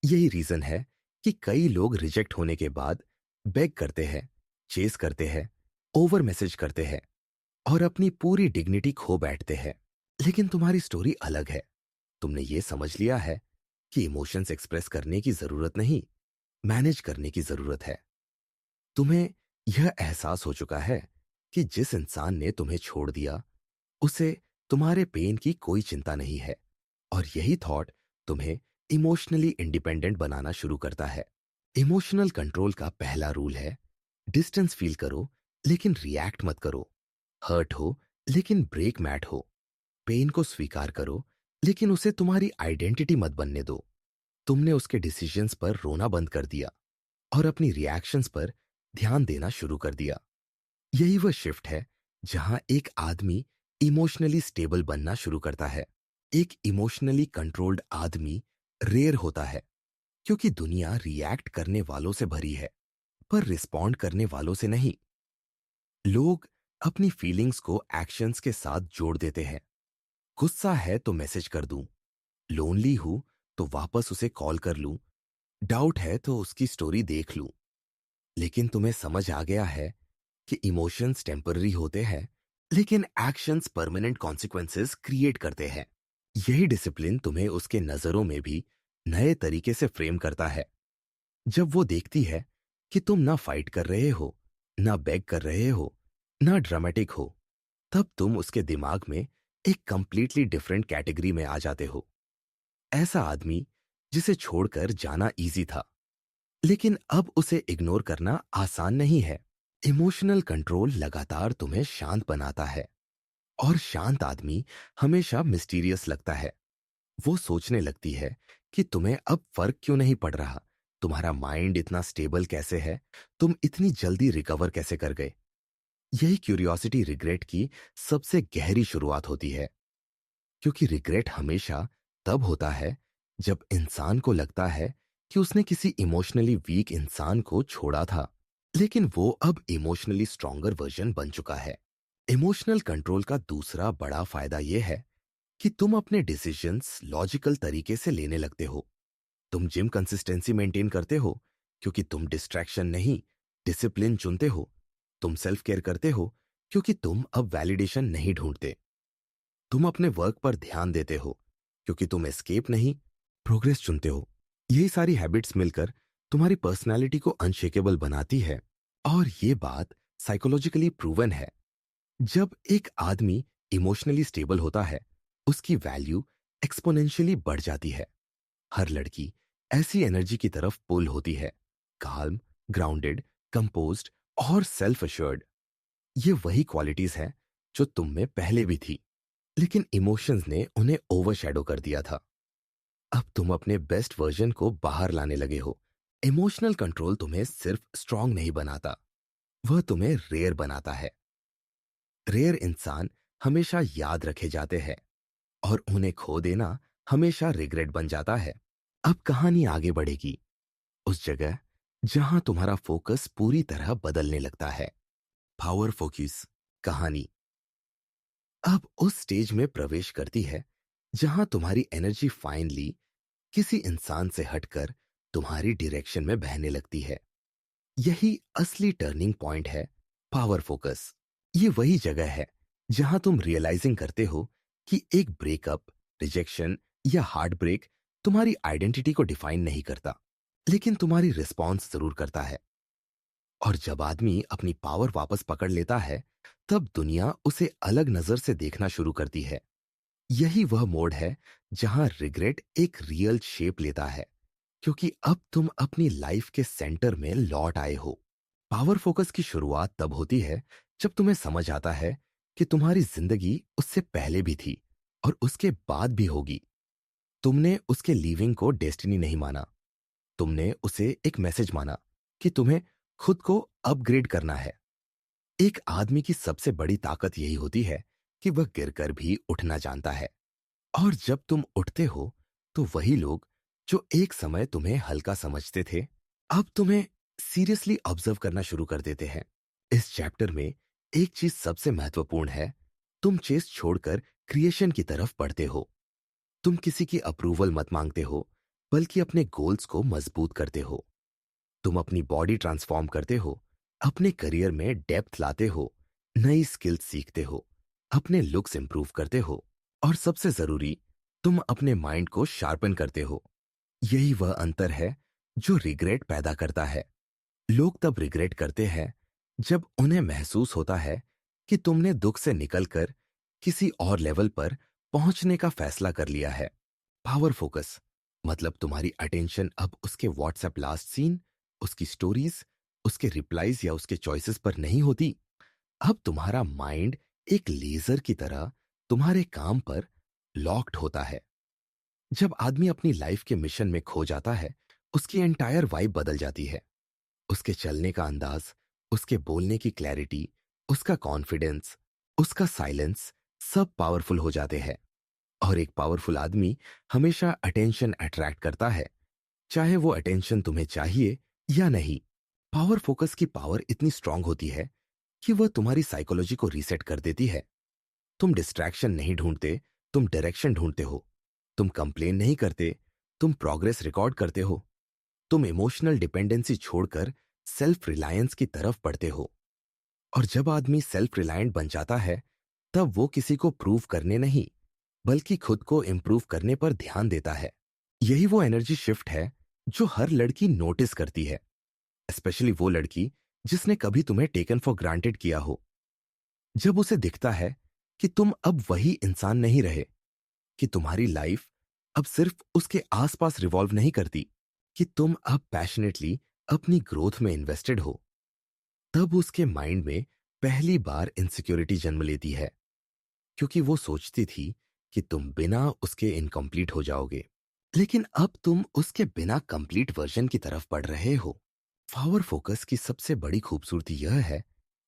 यही रीजन है कि कई लोग रिजेक्ट होने के बाद बेग करते हैं, चेस करते हैं, ओवर मैसेज करते हैं और अपनी पूरी डिग्निटी खो बैठते हैं। लेकिन तुम्हारी स्टोरी अलग है। तुमने ये समझ लिया है कि इमोशंस एक्सप्रेस करने की जरूरत नहीं, मैनेज करने की जरूरत है। तुम्हें यह एहसास हो चुका है कि जिस इंसान ने तुम्हें छोड़ दिया, उसे तुम्हारे पेन की कोई चिंता नहीं है। और यही थॉट तुम्हें इमोशनली इंडिपेंडेंट बनाना शुरू करता है। इमोशनल कंट्रोल का पहला रूल है, डिस्टेंस फील करो लेकिन रिएक्ट मत करो। हर्ट हो लेकिन ब्रेक मैट हो। पेन को स्वीकार करो लेकिन उसे तुम्हारी आइडेंटिटी मत बनने दो। तुमने उसके डिसीजंस पर रोना बंद कर दिया और अपनी रिएक्शंस पर ध्यान देना शुरू कर दिया। यही वह शिफ्ट है जहां एक आदमी इमोशनली स्टेबल बनना शुरू करता है। एक इमोशनली कंट्रोल्ड आदमी रेयर होता है, क्योंकि दुनिया रिएक्ट करने वालों से भरी है, पर रिस्पॉन्ड करने वालों से नहीं। लोग अपनी फीलिंग्स को एक्शंस के साथ जोड़ देते हैं। गुस्सा है तो मैसेज कर दूं, लोनली हूं तो वापस उसे कॉल कर लूं, डाउट है तो उसकी स्टोरी देख लूं। लेकिन तुम्हें समझ आ गया है कि इमोशंस टेम्पररी होते हैं, लेकिन एक्शंस परमानेंट कॉन्सिक्वेंसेस क्रिएट करते हैं। यही डिसिप्लिन तुम्हें उसके नजरों में भी नए तरीके से फ्रेम करता है। जब वो देखती है कि तुम ना फाइट कर रहे हो, ना बेग कर रहे हो, ना ड्रामेटिक हो, तब तुम उसके दिमाग में एक कंप्लीटली डिफरेंट कैटेगरी में आ जाते हो। ऐसा आदमी जिसे छोड़कर जाना इजी था, लेकिन अब उसे इग्नोर करना आसान नहीं है। इमोशनल कंट्रोल लगातार तुम्हें शांत बनाता है, और शांत आदमी हमेशा मिस्टीरियस लगता है। वो सोचने लगती है कि तुम्हें अब फर्क क्यों नहीं पड़ रहा, तुम्हारा माइंड इतना स्टेबल कैसे है, तुम इतनी जल्दी रिकवर कैसे कर गए। यही क्यूरियोसिटी रिग्रेट की सबसे गहरी शुरुआत होती है, क्योंकि रिग्रेट हमेशा तब होता है जब इंसान को लगता है कि उसने किसी इमोशनली वीक इंसान को छोड़ा था, लेकिन वो अब इमोशनली स्ट्रॉन्गर वर्जन बन चुका है। इमोशनल कंट्रोल का दूसरा बड़ा फायदा यह है कि तुम अपने डिसीजंस लॉजिकल तरीके से लेने लगते हो। तुम जिम कंसिस्टेंसी मेंटेन करते हो क्योंकि तुम डिस्ट्रैक्शन नहीं, डिसिप्लिन चुनते हो। तुम सेल्फ केयर करते हो क्योंकि तुम अब वैलिडेशन नहीं ढूंढते। तुम अपने वर्क पर ध्यान देते हो क्योंकि तुम एस्केप नहीं, प्रोग्रेस चुनते हो। यही सारी हैबिट्स मिलकर तुम्हारी पर्सनालिटी को अनशेकेबल बनाती है, और ये बात साइकोलॉजिकली प्रूवन है। जब एक आदमी इमोशनली स्टेबल होता है, उसकी वैल्यू एक्सपोनेंशियली बढ़ जाती है। हर लड़की ऐसी एनर्जी की तरफ पुल होती है, काल्म, ग्राउंडेड, कंपोज्ड और सेल्फ अश्योर्ड। ये वही क्वालिटीज हैं जो तुम में पहले भी थी, लेकिन इमोशंस ने उन्हें ओवरशैडो कर दिया था। अब तुम अपने बेस्ट वर्जन को बाहर लाने लगे हो। इमोशनल कंट्रोल तुम्हें सिर्फ स्ट्रांग नहीं बनाता, वह तुम्हें रेयर बनाता है। रेयर इंसान हमेशा याद रखे जाते हैं, और उन्हें खो देना हमेशा रिग्रेट बन जाता है। अब कहानी आगे बढ़ेगी उस जगह जहां तुम्हारा फोकस पूरी तरह बदलने लगता है। पावर फोकस कहानी अब उस स्टेज में प्रवेश करती है जहां तुम्हारी एनर्जी फाइनली किसी इंसान से हटकर तुम्हारी डायरेक्शन में बहने लगती है। यही असली टर्निंग पॉइंट है, पावर फोकस। ये वही जगह है जहां तुम रियलाइजिंग करते हो कि एक ब्रेकअप, रिजेक्शन या हार्ट ब्रेक तुम्हारी आइडेंटिटी को डिफाइन नहीं करता, लेकिन तुम्हारी रिस्पॉन्स जरूर करता है। और जब आदमी अपनी पावर वापस पकड़ लेता है, तब दुनिया उसे अलग नजर से देखना शुरू करती है। यही वह मोड़ है जहां रिग्रेट एक रियल शेप लेता है, क्योंकि अब तुम अपनी लाइफ के सेंटर में लौट आए हो। पावर फोकस की शुरुआत तब होती है जब तुम्हें समझ आता है कि तुम्हारी जिंदगी उससे पहले भी थी और उसके बाद भी होगी। तुमने उसके लीविंग को डेस्टिनी नहीं माना, तुमने उसे एक मैसेज माना कि तुम्हें खुद को अपग्रेड करना है। एक आदमी की सबसे बड़ी ताकत यही होती है कि वह गिरकर भी उठना जानता है। और जब तुम उठते हो, तो वही लोग जो एक समय तुम्हें हल्का समझते थे, अब तुम्हें सीरियसली ऑब्जर्व करना शुरू कर देते हैं। इस चैप्टर में एक चीज सबसे महत्वपूर्ण है, तुम चेस छोड़कर क्रिएशन की तरफ बढ़ते हो। तुम किसी की अप्रूवल मत मांगते हो, बल्कि अपने गोल्स को मजबूत करते हो। तुम अपनी बॉडी ट्रांसफॉर्म करते हो, अपने करियर में डेप्थ लाते हो, नई स्किल्स सीखते हो, अपने लुक्स इंप्रूव करते हो, और सबसे जरूरी, तुम अपने माइंड को शार्पन करते हो। यही वह अंतर है जो रिग्रेट पैदा करता है। लोग तब रिग्रेट करते हैं जब उन्हें महसूस होता है कि तुमने दुख से निकलकर किसी और लेवल पर पहुंचने का फैसला कर लिया है। पावर फोकस मतलब तुम्हारी अटेंशन अब उसके व्हाट्सएप लास्ट सीन, उसकी स्टोरीज, उसके रिप्लाईज या उसके चॉइसेस पर नहीं होती। अब तुम्हारा माइंड एक लेजर की तरह तुम्हारे काम पर लॉक्ड होता है। जब आदमी अपनी लाइफ के मिशन में खो जाता है, उसकी एंटायर वाइब बदल जाती है। उसके चलने का अंदाज, उसके बोलने की क्लैरिटी, उसका कॉन्फिडेंस, उसका साइलेंस, सब पावरफुल हो जाते हैं। और एक पावरफुल आदमी हमेशा अटेंशन अट्रैक्ट करता है, चाहे वो अटेंशन तुम्हें चाहिए या नहीं। पावर फोकस की पावर इतनी स्ट्रांग होती है कि वह तुम्हारी साइकोलॉजी को रीसेट कर देती है। तुम डिस्ट्रैक्शन नहीं ढूंढते, तुम डायरेक्शन ढूंढते हो। तुम कंप्लेन नहीं करते, तुम प्रोग्रेस रिकॉर्ड करते हो। तुम इमोशनल डिपेंडेंसी छोड़कर सेल्फ रिलायंस की तरफ बढ़ते हो। और जब आदमी सेल्फ रिलायंट बन जाता है, तब वो किसी को प्रूव करने नहीं, बल्कि खुद को इम्प्रूव करने पर ध्यान देता है। यही वो एनर्जी शिफ्ट है जो हर लड़की नोटिस करती है, स्पेशली वो लड़की जिसने कभी तुम्हें टेकन फॉर ग्रांटेड किया हो। जब उसे दिखता है कि तुम अब वही इंसान नहीं रहे, कि तुम्हारी लाइफ अब सिर्फ उसके आसपास रिवॉल्व नहीं करती, कि तुम अब पैशनेटली अपनी ग्रोथ में इन्वेस्टेड हो, तब उसके माइंड में पहली बार इनसिक्योरिटी जन्म लेती है, क्योंकि वो सोचती थी कि तुम बिना उसके इनकम्प्लीट हो जाओगे। लेकिन अब तुम उसके बिना कंप्लीट वर्जन की तरफ बढ़ रहे हो। पावर फोकस की सबसे बड़ी खूबसूरती यह है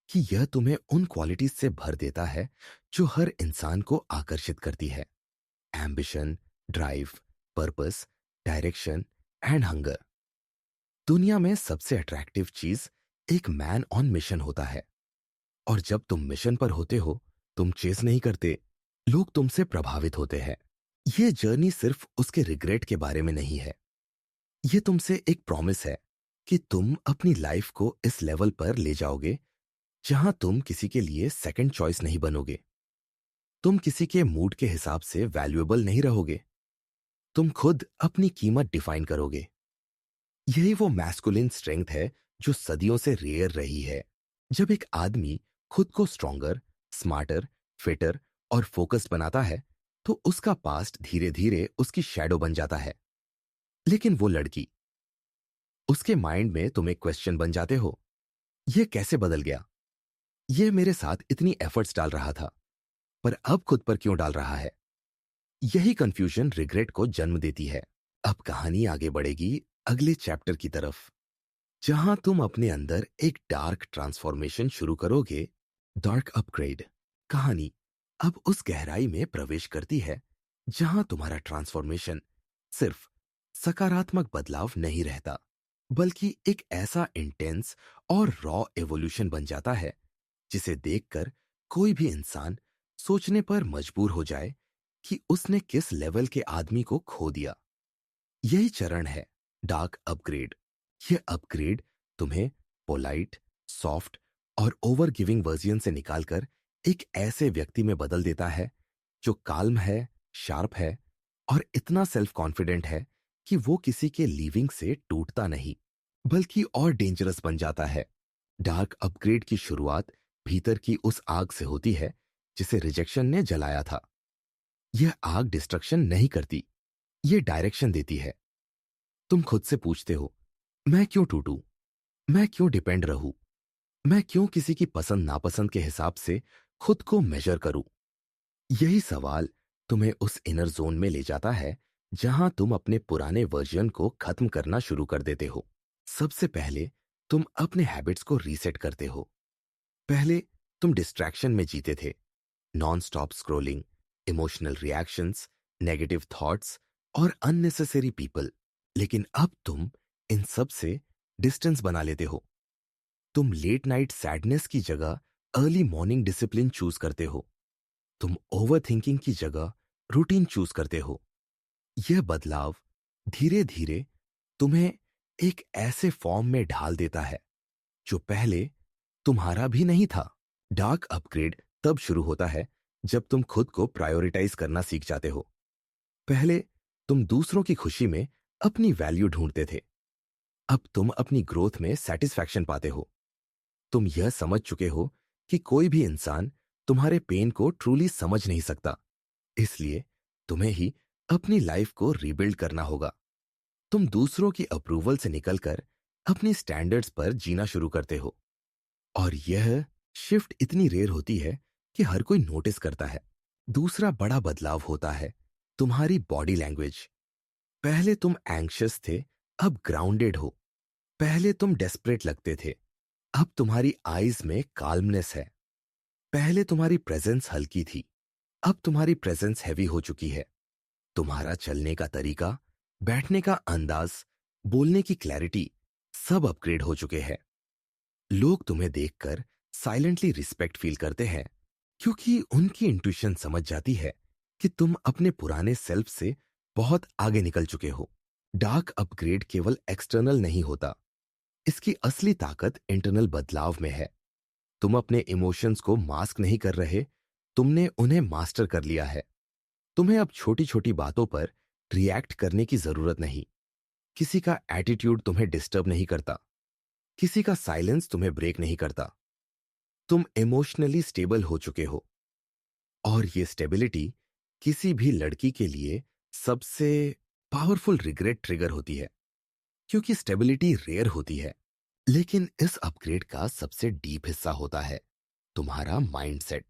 कि यह तुम्हें उन क्वालिटीज से भर देता है जो हर इंसान को आकर्षित करती है: ambition, drive, purpose, direction and hunger. दुनिया में सबसे अट्रैक्टिव चीज एक मैन ऑन मिशन होता है। और जब तुम मिशन पर होते हो, तुम चेस नहीं करते, लोग तुमसे प्रभावित होते हैं। ये जर्नी सिर्फ उसके रिग्रेट के बारे में नहीं है, ये तुमसे एक प्रॉमिस है कि तुम अपनी लाइफ को इस लेवल पर ले जाओगे जहां तुम किसी के लिए सेकंड चॉइस नहीं बनोगे। तुम किसी के मूड के हिसाब से वैल्यूएबल नहीं रहोगे, तुम खुद अपनी कीमत डिफाइन करोगे। यही वो मैस्कुलिन स्ट्रेंथ है जो सदियों से रेयर रही है। जब एक आदमी खुद को स्ट्रॉन्गर, स्मार्टर, फिटर और फोकस्ड बनाता है, तो उसका पास्ट धीरे धीरे उसकी शैडो बन जाता है। लेकिन वो लड़की, उसके माइंड में तुम एक क्वेश्चन बन जाते हो: ये कैसे बदल गया? ये मेरे साथ इतनी एफर्ट्स डाल रहा था, पर अब खुद पर क्यों डाल रहा है? यही कंफ्यूजन रिग्रेट को जन्म देती है। अब कहानी आगे बढ़ेगी अगले चैप्टर की तरफ, जहां तुम अपने अंदर एक डार्क ट्रांसफॉर्मेशन शुरू करोगे। Dark upgrade. कहानी अब उस गहराई में प्रवेश करती है जहां तुम्हारा ट्रांसफॉर्मेशन सिर्फ सकारात्मक बदलाव नहीं रहता, बल्कि एक ऐसा इंटेंस और रॉ एवोल्यूशन बन जाता है जिसे देखकर कोई भी इंसान सोचने पर मजबूर हो जाए कि उसने किस लेवल के आदमी को खो दिया। यही चरण है डार्क अपग्रेड। ये अपग्रेड तुम्हें पोलाइट, सॉफ्ट और ओवर गिविंग वर्जियन से निकालकर एक ऐसे व्यक्ति में बदल देता है जो काल्म है, शार्प है और इतना सेल्फ कॉन्फिडेंट है कि वो किसी के लीविंग से टूटता नहीं, बल्कि और डेंजरस बन जाता है। डार्क अपग्रेड की शुरुआत भीतर की उस आग से होती है जिसे रिजेक्शन ने जलाया था। यह आग डिस्ट्रक्शन नहीं करती, ये डायरेक्शन देती है। तुम खुद से पूछते हो, मैं क्यों टूटूं? मैं क्यों डिपेंड रहूं? मैं क्यों किसी की पसंद नापसंद के हिसाब से खुद को मेजर करूं? यही सवाल तुम्हें उस इनर जोन में ले जाता है जहां तुम अपने पुराने वर्जन को खत्म करना शुरू कर देते हो। सबसे पहले तुम अपने हैबिट्स को रीसेट करते हो। पहले तुम डिस्ट्रैक्शन में जीते थे, non stop scrolling, emotional reactions, negative thoughts और अननेसेसरी पीपल। लेकिन अब तुम इन सब से डिस्टेंस बना लेते हो। तुम लेट नाइट सैडनेस की जगह अर्ली मॉर्निंग डिसिप्लिन चूज करते हो। तुम ओवर थिंकिंग की जगह रूटीन चूज करते हो। यह बदलाव धीरे धीरे तुम्हें एक ऐसे फॉर्म में ढाल देता है जो पहले तुम्हारा भी नहीं था। डार्क अपग्रेड तब शुरू होता है जब तुम खुद को प्रायोरिटाइज करना सीख जाते हो। पहले तुम दूसरों की खुशी में अपनी वैल्यू ढूंढते थे, अब तुम अपनी ग्रोथ में सेटिस्फैक्शन पाते हो। तुम यह समझ चुके हो कि कोई भी इंसान तुम्हारे पेन को ट्रूली समझ नहीं सकता, इसलिए तुम्हें ही अपनी लाइफ को रीबिल्ड करना होगा। तुम दूसरों की अप्रूवल से निकलकर अपनी स्टैंडर्ड्स पर जीना शुरू करते हो। और यह शिफ्ट इतनी रेयर होती है कि हर कोई नोटिस करता है। दूसरा बड़ा बदलाव होता है तुम्हारी बॉडी लैंग्वेज। पहले तुम एंग्शियस थे, अब ग्राउंडेड हो। पहले तुम डेस्परेट लगते थे, अब तुम्हारी आईज में काल्मनेस है। पहले तुम्हारी प्रेजेंस हल्की थी, अब तुम्हारी प्रेजेंस हैवी हो चुकी है। तुम्हारा चलने का तरीका, बैठने का अंदाज, बोलने की क्लैरिटी सब अपग्रेड हो चुके हैं। लोग तुम्हें देखकर साइलेंटली रिस्पेक्ट फील करते हैं, क्योंकि उनकी इंट्यूशन समझ जाती है कि तुम अपने पुराने सेल्फ से बहुत आगे निकल चुके हो। डार्क अपग्रेड केवल एक्सटर्नल नहीं होता, इसकी असली ताकत इंटरनल बदलाव में है। तुम अपने इमोशंस को मास्क नहीं कर रहे, तुमने उन्हें मास्टर कर लिया है। तुम्हें अब छोटी छोटी बातों पर रिएक्ट करने की जरूरत नहीं। किसी का एटीट्यूड तुम्हें डिस्टर्ब नहीं करता, किसी का साइलेंस तुम्हें ब्रेक नहीं करता। तुम इमोशनली स्टेबल हो चुके हो। और ये स्टेबिलिटी किसी भी लड़की के लिए सबसे पावरफुल रिग्रेट ट्रिगर होती है, क्योंकि स्टेबिलिटी रेयर होती है। लेकिन इस अपग्रेड का सबसे डीप हिस्सा होता है तुम्हारा माइंडसेट।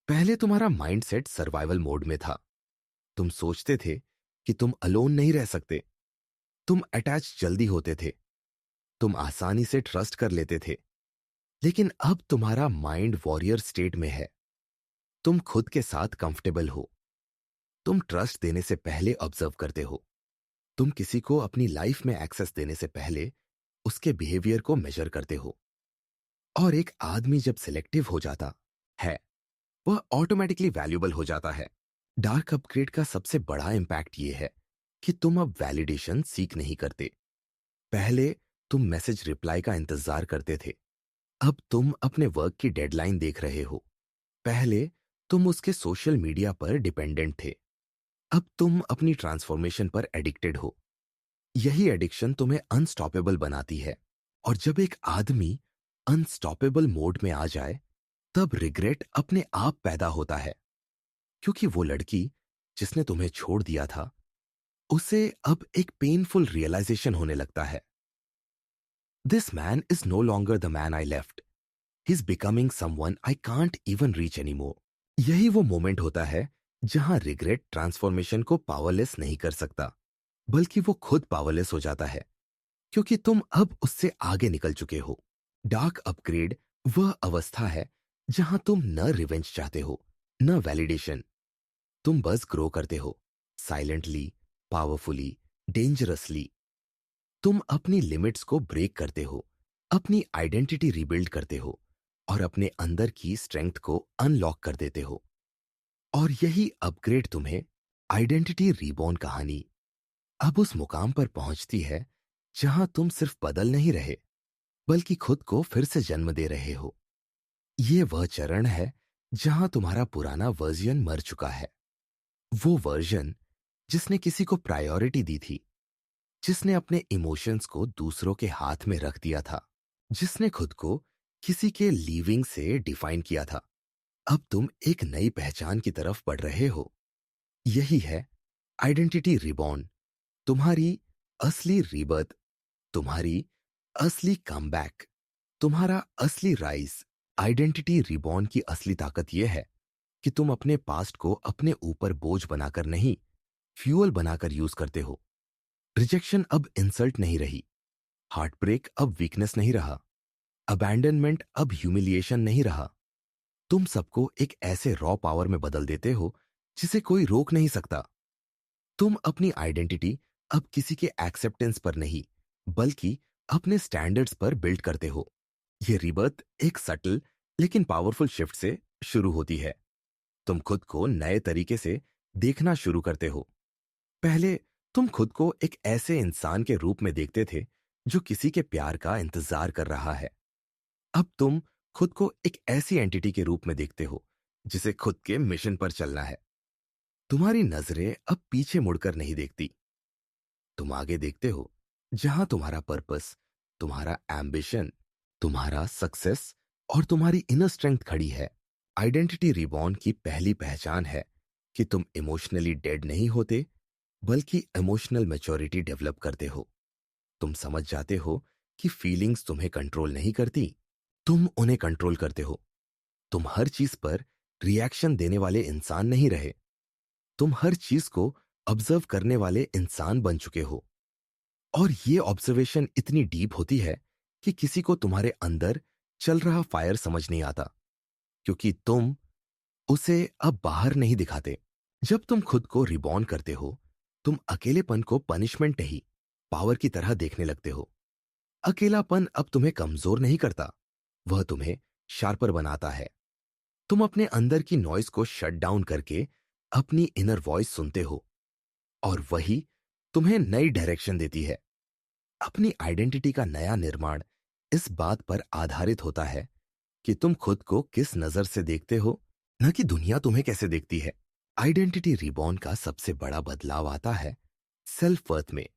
पहले तुम्हारा माइंडसेट सर्वाइवल मोड में था। तुम सोचते थे कि तुम अलोन नहीं रह सकते। तुम अटैच जल्दी होते थे। तुम आसानी से ट्रस्ट कर लेते थे। लेकिन अब तुम्हारा माइंड वॉरियर स्टेट में है। तुम खुद के साथ कंफर्टेबल हो। तुम ट्रस्ट देने से पहले ऑब्जर्व करते हो। तुम किसी को अपनी लाइफ में एक्सेस देने से पहले उसके बिहेवियर को मेजर करते हो। और एक आदमी जब सिलेक्टिव हो जाता है, वह ऑटोमेटिकली वैल्यूबल हो जाता है। डार्क अपग्रेड का सबसे बड़ा इंपैक्ट यह है कि तुम अब वैलिडेशन सीख नहीं करते। पहले तुम मैसेज रिप्लाई का इंतजार करते थे, अब तुम अपने वर्क की डेडलाइन देख रहे हो। पहले तुम उसके सोशल मीडिया पर डिपेंडेंट थे, अब तुम अपनी ट्रांसफॉर्मेशन पर एडिक्टेड हो। यही एडिक्शन तुम्हें अनस्टॉपेबल बनाती है। और जब एक आदमी अनस्टॉपेबल मोड में आ जाए, तब रिग्रेट अपने आप पैदा होता है, क्योंकि वो लड़की जिसने तुम्हें छोड़ दिया था, उसे अब एक पेनफुल रियलाइजेशन होने लगता है। This man is no longer the man I left, he is becoming someone I can't even reach anymore. यही वो मोमेंट होता है जहां रिग्रेट ट्रांसफॉर्मेशन को पावरलेस नहीं कर सकता, बल्कि वो खुद पावरलेस हो जाता है, क्योंकि तुम अब उससे आगे निकल चुके हो। डार्क अपग्रेड वह अवस्था है जहां तुम न रिवेंज चाहते हो, न वैलिडेशन। तुम बस ग्रो करते हो, साइलेंटली, पावरफुली, डेंजरसली। तुम अपनी लिमिट्स को ब्रेक करते हो, अपनी आइडेंटिटी रिबिल्ड करते हो और अपने अंदर की स्ट्रेंथ को अनलॉक कर देते हो। और यही अपग्रेड तुम्हें आइडेंटिटी रीबॉर्न कहानी अब उस मुकाम पर पहुंचती है जहां तुम सिर्फ बदल नहीं रहे, बल्कि खुद को फिर से जन्म दे रहे हो। ये वह चरण है जहां तुम्हारा पुराना वर्जन मर चुका है। वो वर्जन जिसने किसी को प्रायोरिटी दी थी, जिसने अपने इमोशंस को दूसरों के हाथ में रख दिया था, जिसने खुद को किसी के लीविंग से डिफाइन किया था। अब तुम एक नई पहचान की तरफ बढ़ रहे हो। यही है आइडेंटिटी रिबॉर्न, तुम्हारी असली रीबर्थ, तुम्हारी असली कमबैक, तुम्हारा असली राइज। आइडेंटिटी रिबॉर्न की असली ताकत यह है कि तुम अपने पास्ट को अपने ऊपर बोझ बनाकर नहीं, फ्यूअल बनाकर यूज करते हो। रिजेक्शन अब इंसल्ट नहीं रही, हार्ट ब्रेक अब वीकनेस नहीं रहा, अबैंडनमेंट अब ह्यूमिलिएशन नहीं रहा। तुम सबको एक ऐसे रॉ पावर में बदल देते हो जिसे कोई रोक नहीं सकता। तुम अपनी आइडेंटिटी अब किसी के एक्सेप्टेंस पर नहीं, बल्कि अपने स्टैंडर्ड्स पर बिल्ड करते हो। ये रिबर्थ एक सटल लेकिन पावरफुल शिफ्ट से शुरू होती है। तुम खुद को नए तरीके से देखना शुरू करते हो। पहले तुम खुद को एक ऐसे इंसान के रूप में देखते थे जो किसी के प्यार का इंतजार कर रहा है। अब तुम खुद को एक ऐसी एंटिटी के रूप में देखते हो जिसे खुद के मिशन पर चलना है। तुम्हारी नजरें अब पीछे मुड़कर नहीं देखती, तुम आगे देखते हो, जहां तुम्हारा पर्पस, तुम्हारा एम्बिशन, तुम्हारा सक्सेस और तुम्हारी इनर स्ट्रेंथ खड़ी है। आइडेंटिटी रिबॉर्न की पहली पहचान है कि तुम इमोशनली डेड नहीं होते, बल्कि इमोशनल मैच्योरिटी डेवलप करते हो। तुम समझ जाते हो कि फीलिंग्स तुम्हें कंट्रोल नहीं करती, तुम उन्हें कंट्रोल करते हो। तुम हर चीज पर रिएक्शन देने वाले इंसान नहीं रहे, तुम हर चीज को ऑब्जर्व करने वाले इंसान बन चुके हो। और ये ऑब्जर्वेशन इतनी डीप होती है कि किसी को तुम्हारे अंदर चल रहा फायर समझ नहीं आता, क्योंकि तुम उसे अब बाहर नहीं दिखाते। जब तुम खुद को रिबॉर्न करते हो, तुम अकेलेपन को पनिशमेंट नहीं, पावर की तरह देखने लगते हो। अकेलापन अब तुम्हें कमजोर नहीं करता, वह तुम्हें शार्पर बनाता है। तुम अपने अंदर की नॉइस को शट डाउन करके अपनी इनर वॉइस सुनते हो, और वही तुम्हें नई डायरेक्शन देती है। अपनी आइडेंटिटी का नया निर्माण इस बात पर आधारित होता है कि तुम खुद को किस नजर से देखते हो, न कि दुनिया तुम्हें कैसे देखती है। आइडेंटिटी रिबॉर्न का सबसे बड़ा बदलाव आता है सेल्फ वर्थ में।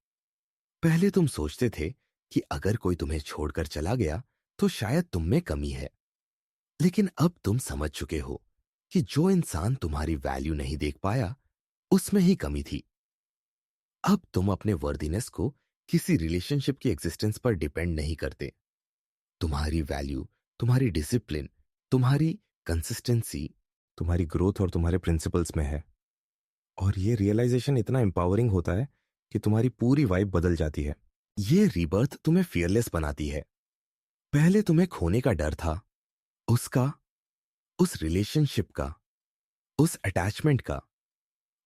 पहले तुम सोचते थे कि अगर कोई तुम्हें छोड़कर चला गया तो शायद तुम में कमी है, लेकिन अब तुम समझ चुके हो कि जो इंसान तुम्हारी वैल्यू नहीं देख पाया उसमें ही कमी थी। अब तुम अपने वर्दीनेस को किसी रिलेशनशिप की एग्जिस्टेंस पर डिपेंड नहीं करते। तुम्हारी वैल्यू, तुम्हारी डिसिप्लिन, तुम्हारी कंसिस्टेंसी, तुम्हारी ग्रोथ और तुम्हारे प्रिंसिपल्स में है। और ये रियलाइजेशन इतना एम्पावरिंग होता है कि तुम्हारी पूरी वाइब बदल जाती है। ये रीबर्थ तुम्हें फियरलेस बनाती है। पहले तुम्हें खोने का डर था, उसका, उस रिलेशनशिप का, उस अटैचमेंट का।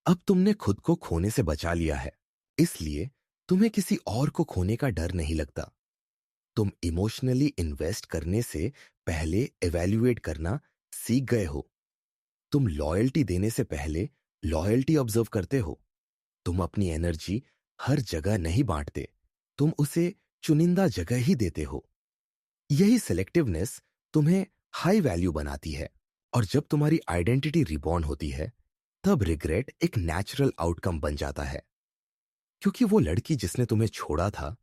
अब तुमने खुद को खोने से बचा लिया है, इसलिए तुम्हें किसी और को खोने का डर नहीं लगता। तुम इमोशनली इन्वेस्ट करने से पहले एवेल्युएट करना सीख गए हो। तुम लॉयल्टी देने से पहले लॉयल्टी ऑब्जर्व करते हो। तुम अपनी एनर्जी हर जगह नहीं बांटते, तुम उसे चुनिंदा जगह ही देते हो। यही सिलेक्टिवनेस तुम्हें हाई वैल्यू बनाती है। और जब तुम्हारी आइडेंटिटी रिबॉर्न होती है तब रिग्रेट एक नेचुरल आउटकम बन जाता है, क्योंकि वो लड़की जिसने तुम्हें छोड़ा था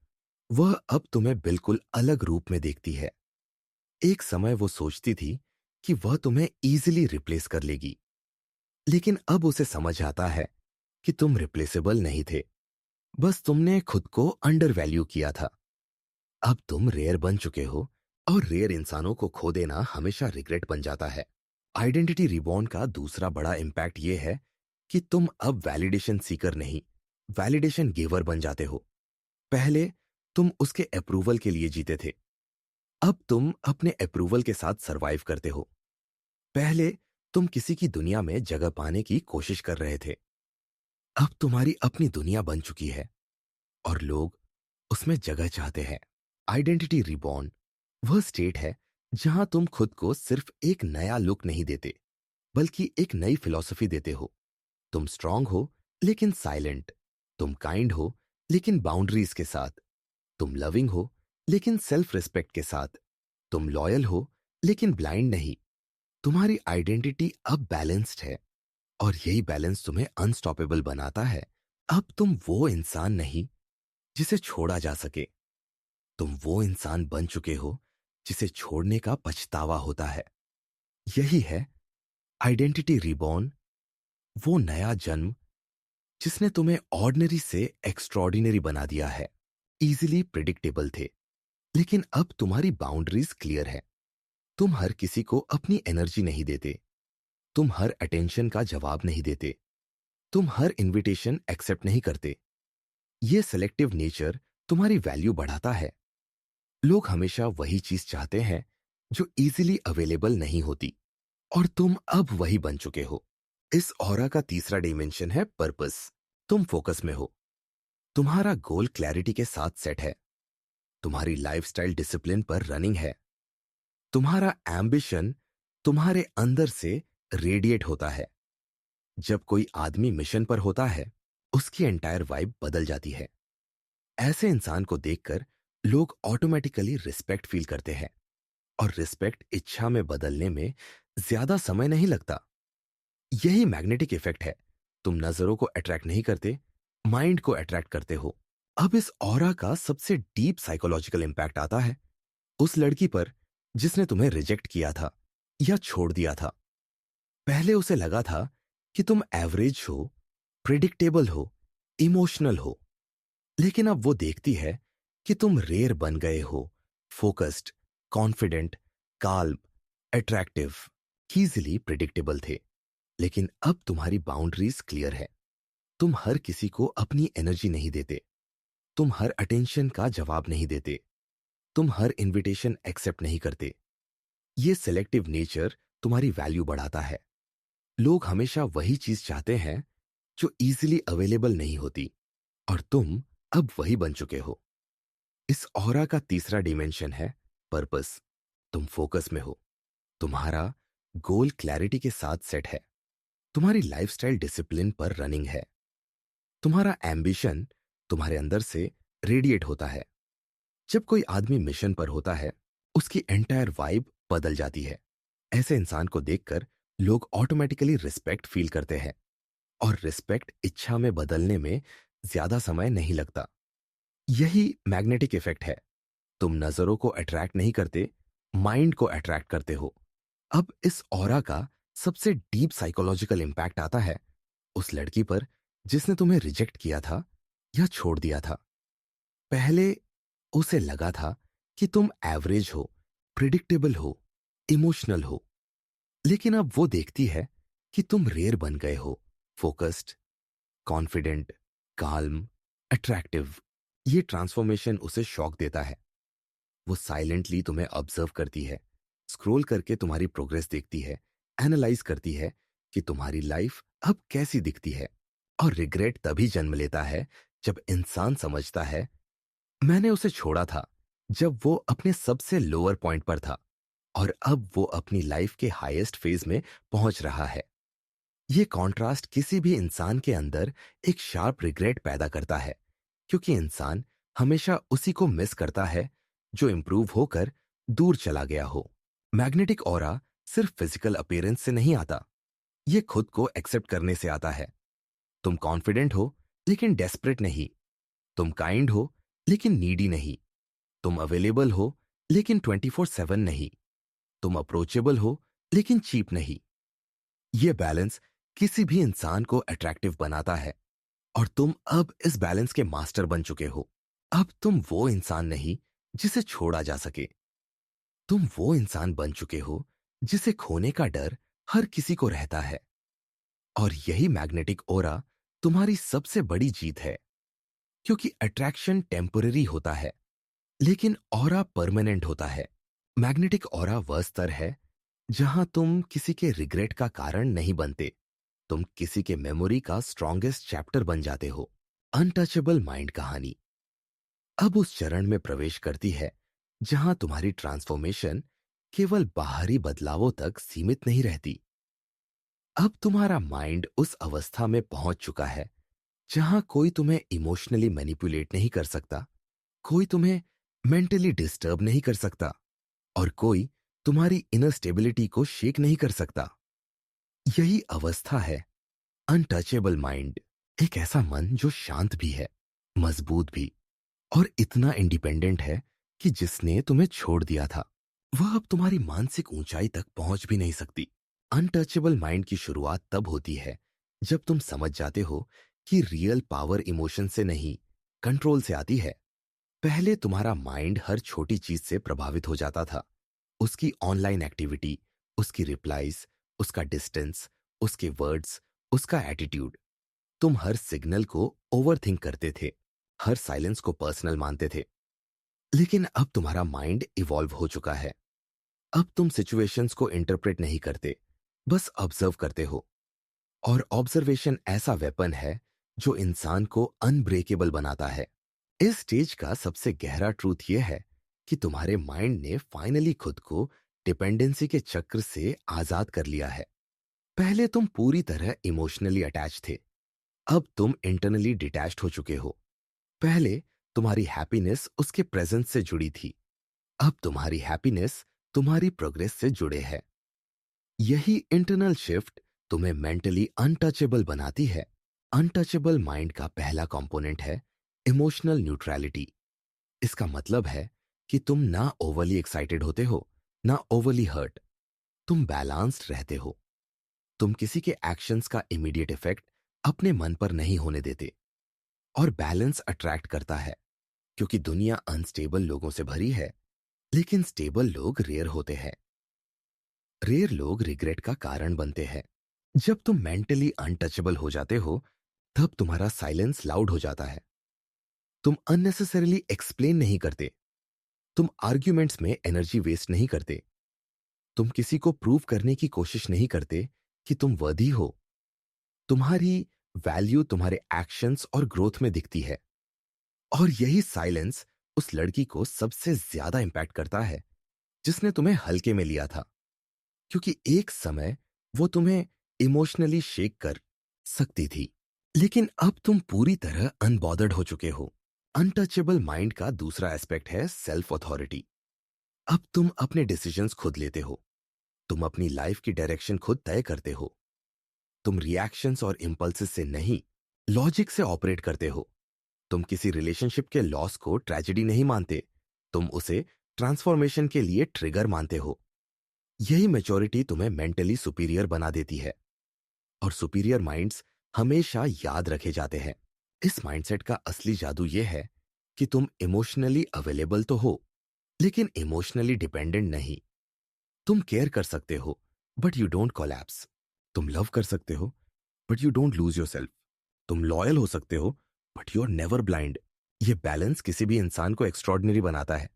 वह अब तुम्हें बिल्कुल अलग रूप में देखती है। एक समय वो सोचती थी कि वह तुम्हें इजीली रिप्लेस कर लेगी, लेकिन अब उसे समझ आता है कि तुम रिप्लेसेबल नहीं थे, बस तुमने खुद को अंडर वैल्यू किया था। अब तुम रेयर बन चुके हो और रेयर इंसानों को खो देना हमेशा रिग्रेट बन जाता है। आइडेंटिटी रिबॉर्न का दूसरा बड़ा इंपैक्ट यह है कि तुम अब वैलिडेशन सीकर नहीं, वैलिडेशन गिवर बन जाते हो। पहले तुम उसके अप्रूवल के लिए जीते थे, अब तुम अपने अप्रूवल के साथ सरवाइव करते हो। पहले तुम किसी की दुनिया में जगह पाने की कोशिश कर रहे थे, अब तुम्हारी अपनी दुनिया बन चुकी है और लोग उसमें जगह चाहते हैं। आइडेंटिटी रिबॉर्न वह स्टेट है जहां तुम खुद को सिर्फ एक नया लुक नहीं देते, बल्कि एक नई फिलॉसफी देते हो। तुम स्ट्रांग हो लेकिन साइलेंट, तुम काइंड हो लेकिन बाउंड्रीज के साथ, तुम लविंग हो लेकिन सेल्फ रिस्पेक्ट के साथ, तुम लॉयल हो लेकिन ब्लाइंड नहीं। तुम्हारी आइडेंटिटी अब बैलेंस्ड है और यही बैलेंस तुम्हें अनस्टॉपेबल बनाता है। अब तुम वो इंसान नहीं जिसे छोड़ा जा सके, तुम वो इंसान बन चुके हो जिसे छोड़ने का पछतावा होता है। यही है आइडेंटिटी रिबॉर्न, वो नया जन्म जिसने तुम्हें ऑर्डिनरी से एक्स्ट्रॉर्डिनरी बना दिया है। इजीली प्रिडिक्टेबल थे, लेकिन अब तुम्हारी बाउंड्रीज क्लियर है। तुम हर किसी को अपनी एनर्जी नहीं देते, तुम हर अटेंशन का जवाब नहीं देते, तुम हर इनविटेशन एक्सेप्ट नहीं करते। ये सेलेक्टिव नेचर तुम्हारी वैल्यू बढ़ाता है। लोग हमेशा वही चीज चाहते हैं जो इजीली अवेलेबल नहीं होती, और तुम अब वही बन चुके हो। इस ऑरा का तीसरा डिमेंशन है पर्पस। तुम फोकस में हो, तुम्हारा गोल क्लैरिटी के साथ सेट है, तुम्हारी लाइफस्टाइल डिसिप्लिन पर रनिंग है, तुम्हारा एम्बिशन तुम्हारे अंदर से रेडिएट होता है। जब कोई आदमी मिशन पर होता है उसकी एंटायर वाइब बदल जाती है। ऐसे इंसान को देखकर लोग ऑटोमेटिकली रिस्पेक्ट फील करते हैं, और रिस्पेक्ट इच्छा में बदलने में ज्यादा समय नहीं लगता। यही मैग्नेटिक इफेक्ट है। तुम नजरों को अट्रैक्ट नहीं करते, माइंड को अट्रैक्ट करते हो। अब इस ऑरा का सबसे डीप साइकोलॉजिकल इंपैक्ट आता है उस लड़की पर जिसने तुम्हें रिजेक्ट किया था या छोड़ दिया था। पहले उसे लगा था कि तुम एवरेज हो, प्रिडिक्टेबल हो, इमोशनल हो, लेकिन अब वो देखती है कि तुम रेयर बन गए हो, focused, confident, calm, attractive, easily predictable थे। लेकिन अब तुम्हारी बाउंड्रीज क्लियर है। तुम हर किसी को अपनी एनर्जी नहीं देते, तुम हर अटेंशन का जवाब नहीं देते, तुम हर इनविटेशन एक्सेप्ट नहीं करते। ये सेलेक्टिव नेचर तुम्हारी वैल्यू बढ़ाता है। लोग हमेशा वही चीज चाहते हैं जो इजीली अवेलेबल नहीं होती, और तुम अब वही बन चुके हो। इस ऑरा का तीसरा डिमेंशन है पर्पस। तुम फोकस में हो, तुम्हारा गोल क्लैरिटी के साथ सेट है, तुम्हारी लाइफस्टाइल डिसिप्लिन पर रनिंग है, तुम्हारा एम्बिशन तुम्हारे अंदर से रेडिएट होता है, जब कोई आदमी मिशन पर होता है, उसकी एंटायर वाइब बदल जाती है। ऐसे इंसान को देखकर लोग ऑटोमेटिकली रिस्पेक्ट फील करते हैं, और रिस्पेक्ट इच्छा में बदलने में ज्यादा समय नहीं लगता। यही मैग्नेटिक इफेक्ट है। तुम नजरों को अट्रैक्ट नहीं करते, माइंड को अट्रैक्ट करते हो। अब इस ऑरा का सबसे डीप साइकोलॉजिकल इम्पैक्ट आता है उस लड़की पर जिसने तुम्हें रिजेक्ट किया था या छोड़ दिया था। पहले उसे लगा था कि तुम एवरेज हो, प्रिडिक्टेबल हो, इमोशनल हो, लेकिन अब वो देखती है कि तुम रेयर बन गए हो, फोकस्ड, कॉन्फिडेंट, काल्म, अट्रैक्टिव। ये ट्रांसफॉर्मेशन उसे शॉक देता है। वो साइलेंटली तुम्हें ऑब्जर्व करती है, स्क्रॉल करके तुम्हारी प्रोग्रेस देखती है, एनालाइज करती है कि तुम्हारी लाइफ अब कैसी दिखती है। और रिग्रेट तभी जन्म लेता है जब इंसान समझता है, मैंने उसे छोड़ा था जब वो अपने सबसे लोअर पॉइंट पर था, और अब वो अपनी लाइफ के हाईएस्ट फेज में पहुंच रहा है। ये कॉन्ट्रास्ट किसी भी इंसान के अंदर एक शार्प रिग्रेट पैदा करता है, क्योंकि इंसान हमेशा उसी को मिस करता है जो इंप्रूव होकर दूर चला गया हो। मैग्नेटिक ऑरा सिर्फ फिजिकल अपीयरेंस से नहीं आता, ये खुद को एक्सेप्ट करने से आता है। तुम कॉन्फिडेंट हो लेकिन डेस्परेट नहीं, तुम काइंड हो लेकिन नीडी नहीं, तुम अवेलेबल हो लेकिन 24/7 नहीं, तुम अप्रोचेबल हो लेकिन चीप नहीं। यह बैलेंस किसी भी इंसान को अट्रैक्टिव बनाता है, और तुम अब इस बैलेंस के मास्टर बन चुके हो। अब तुम वो इंसान नहीं जिसे छोड़ा जा सके, तुम वो इंसान बन चुके हो जिसे खोने का डर हर किसी को रहता है। और यही मैग्नेटिक ओरा तुम्हारी सबसे बड़ी जीत है, क्योंकि अट्रैक्शन टेम्पररी होता है लेकिन ऑरा परमानेंट होता है। मैग्नेटिक ऑरा वह स्तर है जहां तुम किसी के रिग्रेट का कारण नहीं बनते, तुम किसी के मेमोरी का स्ट्रॉन्गेस्ट चैप्टर बन जाते हो। अनटचेबल माइंड कहानी अब उस चरण में प्रवेश करती है जहां तुम्हारी ट्रांसफॉर्मेशन केवल बाहरी बदलावों तक सीमित नहीं रहती। अब तुम्हारा माइंड उस अवस्था में पहुंच चुका है जहां कोई तुम्हें इमोशनली मैनिपुलेट नहीं कर सकता, कोई तुम्हें मेंटली डिस्टर्ब नहीं कर सकता, और कोई तुम्हारी इनर स्टेबिलिटी को शेक नहीं कर सकता। यही अवस्था है अनटचेबल माइंड। एक ऐसा मन जो शांत भी है, मजबूत भी, और इतना इंडिपेंडेंट है कि जिसने तुम्हें छोड़ दिया था वह अब तुम्हारी मानसिक ऊंचाई तक पहुंच भी नहीं सकती। अनटचेबल माइंड की शुरुआत तब होती है जब तुम समझ जाते हो कि रियल पावर इमोशन से नहीं, कंट्रोल से आती है। पहले तुम्हारा माइंड हर छोटी चीज से प्रभावित हो जाता था, उसकी ऑनलाइन एक्टिविटी, उसकी रिप्लाईज, उसका डिस्टेंस, उसके वर्ड्स, उसका एटीट्यूड। तुम हर सिग्नल को ओवरथिंक करते थे, हर साइलेंस को पर्सनल मानते थे। लेकिन अब तुम्हारा माइंड इवॉल्व हो चुका है। अब तुम सिचुएशंस को इंटरप्रेट नहीं करते, बस ऑब्जर्व करते हो। और ऑब्जर्वेशन ऐसा वेपन है जो इंसान को अनब्रेकेबल बनाता है। इस स्टेज का सबसे गहरा ट्रूथ यह है कि तुम्हारे माइंड ने फाइनली खुद को डिपेंडेंसी के चक्र से आजाद कर लिया है। पहले तुम पूरी तरह इमोशनली अटैच थे, अब तुम इंटरनली डिटैच्ड हो चुके हो। पहले तुम्हारी हैप्पीनेस उसके प्रेजेंस से जुड़ी थी, अब तुम्हारी हैप्पीनेस तुम्हारी प्रोग्रेस से जुड़े है। यही इंटरनल शिफ्ट तुम्हें मेंटली अनटचेबल बनाती है। अनटचेबल माइंड का पहला कंपोनेंट है इमोशनल न्यूट्रलिटी। इसका मतलब है कि तुम ना ओवरली एक्साइटेड होते हो, ना ओवरली हर्ट। तुम बैलेंस्ड रहते हो। तुम किसी के एक्शंस का इमीडिएट इफेक्ट अपने मन पर नहीं होने देते। और बैलेंस अट्रैक्ट करता है, क्योंकि दुनिया अनस्टेबल लोगों से भरी है, लेकिन स्टेबल लोग रेयर होते हैं। रेयर लोग रिग्रेट का कारण बनते हैं। जब तुम मेंटली अनटचेबल हो जाते हो, तब तुम्हारा साइलेंस लाउड हो जाता है। तुम अननेसेसरीली एक्सप्लेन नहीं करते, तुम आर्ग्यूमेंट्स में एनर्जी वेस्ट नहीं करते, तुम किसी को प्रूव करने की कोशिश नहीं करते कि तुम वर्दी हो। तुम्हारी वैल्यू तुम्हारे एक्शंस और ग्रोथ में दिखती है। और यही साइलेंस उस लड़की को सबसे ज्यादा इंपैक्ट करता है जिसने तुम्हें हल्के में लिया था, क्योंकि एक समय वो तुम्हें इमोशनली शेक कर सकती थी, लेकिन अब तुम पूरी तरह अनबॉदर्ड हो चुके हो। अनटचेबल माइंड का दूसरा एस्पेक्ट है सेल्फ अथॉरिटी। अब तुम अपने डिसीजंस खुद लेते हो। तुम अपनी लाइफ की डायरेक्शन खुद तय करते हो। तुम रिएक्शंस और इंपल्सेस से नहीं, लॉजिक से ऑपरेट करते हो। तुम किसी रिलेशनशिप के लॉस को ट्रेजेडी नहीं मानते, तुम उसे ट्रांसफॉर्मेशन के लिए ट्रिगर मानते हो। यही मैच्योरिटी तुम्हें मेंटली सुपीरियर बना देती है। और सुपीरियर माइंड्स हमेशा याद रखे जाते हैं। इस माइंडसेट का असली जादू यह है कि तुम इमोशनली अवेलेबल तो हो, लेकिन इमोशनली डिपेंडेंट नहीं। तुम केयर कर सकते हो बट यू डोंट कोलैप्स। तुम लव कर सकते हो but you don't lose yourself. तुम लॉयल हो सकते हो but you are never blind. ये बैलेंस किसी भी इंसान को एक्स्ट्रॉर्डिनरी बनाता है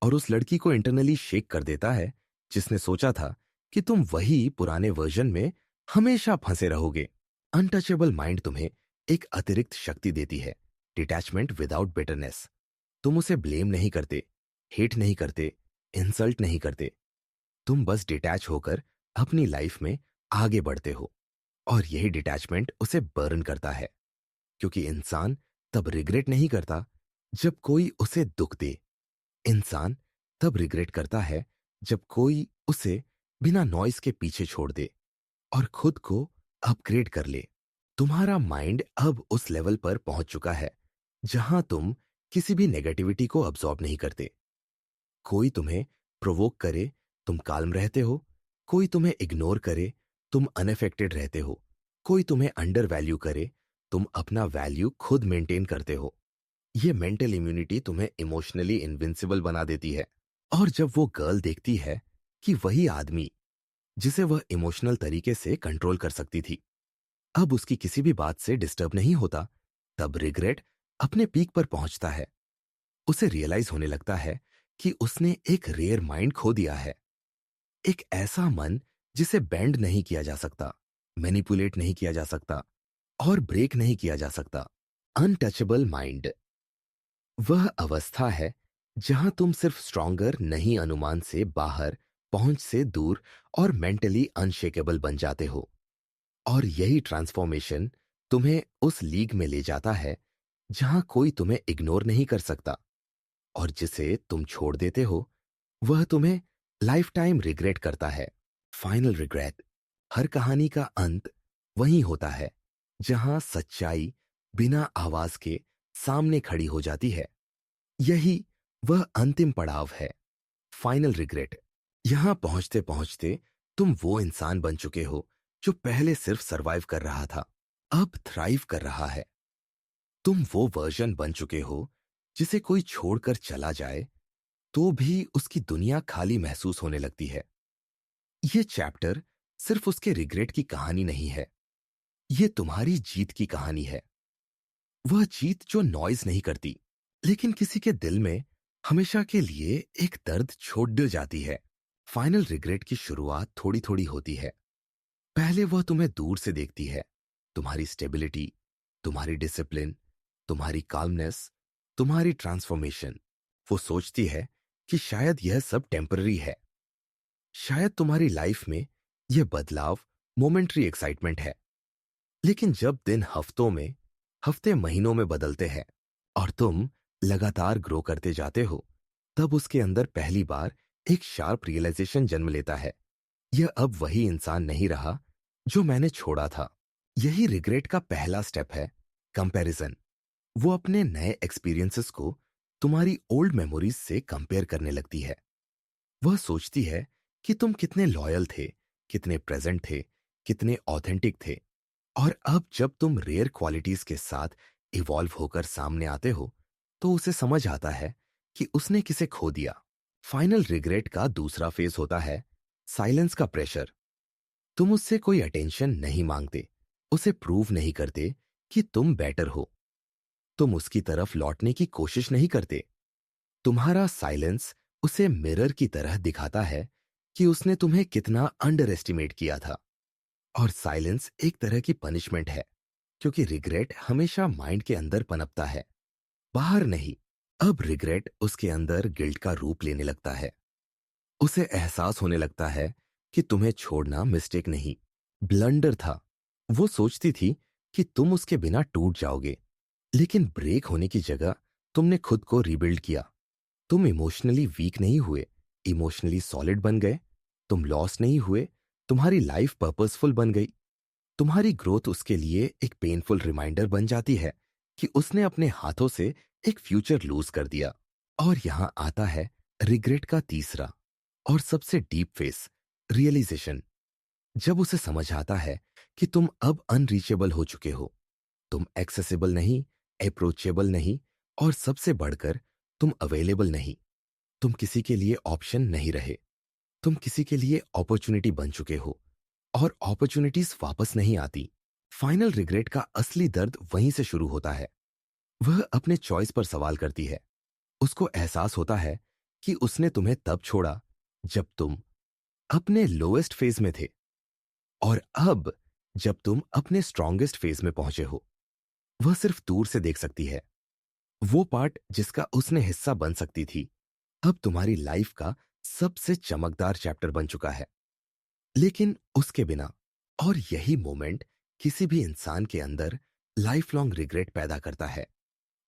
और उस लड़की को इंटरनली शेक कर देता है जिसने सोचा था कि तुम वही पुराने वर्जन में हमेशा फंसे रहोगे। अनटचेबल माइंड तुम्हें एक अतिरिक्त शक्ति देती है, डिटैचमेंट विदाउट बिटरनेस। तुम उसे ब्लेम नहीं करते, हेट नहीं करते, इंसल्ट नहीं करते। तुम बस डिटैच होकर अपनी लाइफ में आगे बढ़ते हो। और यही डिटैचमेंट उसे बर्न करता है, क्योंकि इंसान तब रिग्रेट नहीं करता जब कोई उसे दुख दे। इंसान तब रिग्रेट करता है जब कोई उसे बिना नॉइस के पीछे छोड़ दे और खुद को अपग्रेड कर ले। तुम्हारा माइंड अब उस लेवल पर पहुंच चुका है जहां तुम किसी भी नेगेटिविटी को अब्सॉर्ब नहीं करते। कोई तुम्हें प्रोवोक करे, तुम काल्म रहते हो। कोई तुम्हें इग्नोर करे, तुम अनअफेक्टेड रहते हो। कोई तुम्हें अंडर वैल्यू करे, तुम अपना वैल्यू खुद मेंटेन करते हो। ये मेंटल इम्यूनिटी तुम्हें इमोशनली इनविंसिबल बना देती है। और जब वो गर्ल देखती है कि वही आदमी जिसे वह इमोशनल तरीके से कंट्रोल कर सकती थी अब उसकी किसी भी बात से डिस्टर्ब नहीं होता, तब रिग्रेट अपने पीक पर पहुंचता है। उसे रियलाइज होने लगता है कि उसने एक रेयर माइंड खो दिया है। एक ऐसा मन जिसे बेंड नहीं किया जा सकता, मैनिपुलेट नहीं किया जा सकता और ब्रेक नहीं किया जा सकता। अनटचेबल माइंड वह अवस्था है जहां तुम सिर्फ स्ट्रॉन्गर नहीं, अनुमान से बाहर, पहुंच से दूर और मेंटली अनशेकेबल बन जाते हो। और यही ट्रांसफॉर्मेशन तुम्हें उस लीग में ले जाता है जहां कोई तुम्हें इग्नोर नहीं कर सकता, और जिसे तुम छोड़ देते हो वह तुम्हें लाइफ टाइम रिग्रेट करता है। Final regret. हर कहानी का अंत वहीं होता है जहां सच्चाई बिना आवाज के सामने खड़ी हो जाती है। यही वह अंतिम पड़ाव है, फाइनल रिग्रेट। यहां पहुंचते पहुंचते तुम वो इंसान बन चुके हो जो पहले सिर्फ सरवाइव कर रहा था, अब थ्राइव कर रहा है। तुम वो वर्जन बन चुके हो जिसे कोई छोड़कर चला जाए तो भी उसकी दुनिया खाली महसूस होने लगती है। ये चैप्टर सिर्फ उसके रिग्रेट की कहानी नहीं है, ये तुम्हारी जीत की कहानी है। वह जीत जो नॉइज नहीं करती, लेकिन किसी के दिल में हमेशा के लिए एक दर्द छोड़ जाती है। फाइनल रिग्रेट की शुरुआत थोड़ी थोड़ी होती है। पहले वह तुम्हें दूर से देखती है, तुम्हारी स्टेबिलिटी, तुम्हारी डिसिप्लिन, तुम्हारी काल्मनेस, तुम्हारी ट्रांसफॉर्मेशन। वो सोचती है कि शायद यह सब टेम्पररी है, शायद तुम्हारी लाइफ में यह बदलाव मोमेंट्री एक्साइटमेंट है। लेकिन जब दिन हफ्तों में, हफ्ते महीनों में बदलते हैं और तुम लगातार ग्रो करते जाते हो, तब उसके अंदर पहली बार एक शार्प रियलाइजेशन जन्म लेता है। यह अब वही इंसान नहीं रहा जो मैंने छोड़ा था। यही रिग्रेट का पहला स्टेप है, कंपैरिजन। वो अपने नए एक्सपीरियंसेस को तुम्हारी ओल्ड मेमोरीज से कंपेयर करने लगती है। वह सोचती है कि तुम कितने लॉयल थे, कितने प्रेजेंट थे, कितने ऑथेंटिक थे। और अब जब तुम रेयर क्वालिटीज के साथ इवॉल्व होकर सामने आते हो तो उसे समझ आता है कि उसने किसे खो दिया। फाइनल रिग्रेट का दूसरा फेज होता है साइलेंस का प्रेशर। तुम उससे कोई अटेंशन नहीं मांगते, उसे प्रूव नहीं करते कि तुम बेटर हो। तुम उसकी तरफ लौटने की कोशिश नहीं करते। तुम्हारा साइलेंस उसे मिरर की तरह दिखाता है कि उसने तुम्हें कितना अंडर एस्टिमेट किया था। और साइलेंस एक तरह की पनिशमेंट है, क्योंकि रिग्रेट हमेशा माइंड के अंदर पनपता है, बाहर नहीं। अब रिग्रेट उसके अंदर गिल्ट का रूप लेने लगता है। उसे एहसास होने लगता है कि तुम्हें छोड़ना मिस्टेक नहीं, ब्लंडर था। वो सोचती थी कि तुम उसके बिना टूट जाओगे, लेकिन ब्रेक होने की जगह तुमने खुद को रिबिल्ड किया। तुम इमोशनली वीक नहीं हुए, इमोशनली सॉलिड बन गए। तुम लॉस नहीं हुए, तुम्हारी लाइफ पर्पसफुल बन गई। तुम्हारी ग्रोथ उसके लिए एक पेनफुल रिमाइंडर बन जाती है कि उसने अपने हाथों से एक फ्यूचर लूज कर दिया। और यहां आता है रिग्रेट का तीसरा और सबसे डीप फेस, रियलाइजेशन। जब उसे समझ आता है कि तुम अब अनरीचेबल हो चुके हो, तुम एक्सेसिबल नहीं, अप्रोचेबल नहीं, और सबसे बढ़कर तुम अवेलेबल नहीं। तुम किसी के लिए ऑप्शन नहीं रहे, तुम किसी के लिए अपॉर्चुनिटी बन चुके हो, और अपॉर्चुनिटीज वापस नहीं आती। फाइनल रिग्रेट का असली दर्द वहीं से शुरू होता है। वह अपने चॉइस पर सवाल करती है। उसको एहसास होता है कि उसने तुम्हें तब छोड़ा जब तुम अपने लोएस्ट फेज में थे, और अब जब तुम अपने स्ट्रॉन्गेस्ट फेज में पहुंचे हो। वह सिर्फ दूर से देख सकती है। वो पार्ट जिसका उसने हिस्सा बन सकती थी, अब तुम्हारी लाइफ का सबसे चमकदार चैप्टर बन चुका है। लेकिन उसके बिना, और यही मोमेंट किसी भी इंसान के अंदर लाइफ लॉन्ग रिग्रेट पैदा करता है।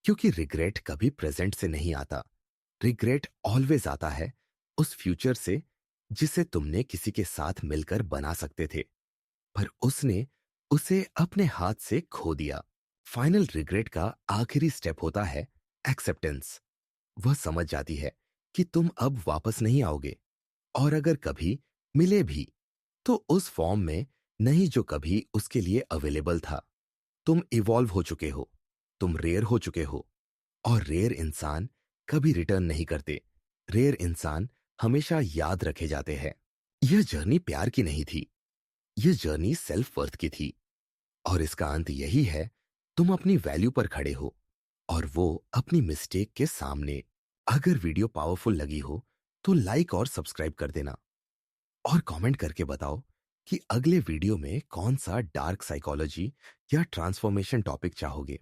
क्योंकि रिग्रेट कभी प्रेजेंट से नहीं आता। रिग्रेट ऑलवेज आता है उस फ्यूचर से जिसे तुमने किसी के साथ मिलकर बना सकते थे, पर उसने उसे अपने हाथ से खो दिया। फाइनल रिग्रेट का आखिरी स्टेप होता है एक्सेप्टेंस। वह समझ जाती है कि तुम अब वापस नहीं आओगे, और अगर कभी मिले भी तो उस फॉर्म में नहीं जो कभी उसके लिए अवेलेबल था। तुम इवॉल्व हो चुके हो, तुम रेयर हो चुके हो, और रेयर इंसान कभी रिटर्न नहीं करते। रेयर इंसान हमेशा याद रखे जाते हैं। यह जर्नी प्यार की नहीं थी, यह जर्नी सेल्फ वर्थ की थी। और इसका अंत यही है, तुम अपनी वैल्यू पर खड़े हो, और वो अपनी मिस्टेक के सामने। अगर वीडियो पावरफुल लगी हो तो लाइक और सब्सक्राइब कर देना, और कमेंट करके बताओ कि अगले वीडियो में कौन सा डार्क साइकोलॉजी या ट्रांसफॉर्मेशन टॉपिक चाहोगे।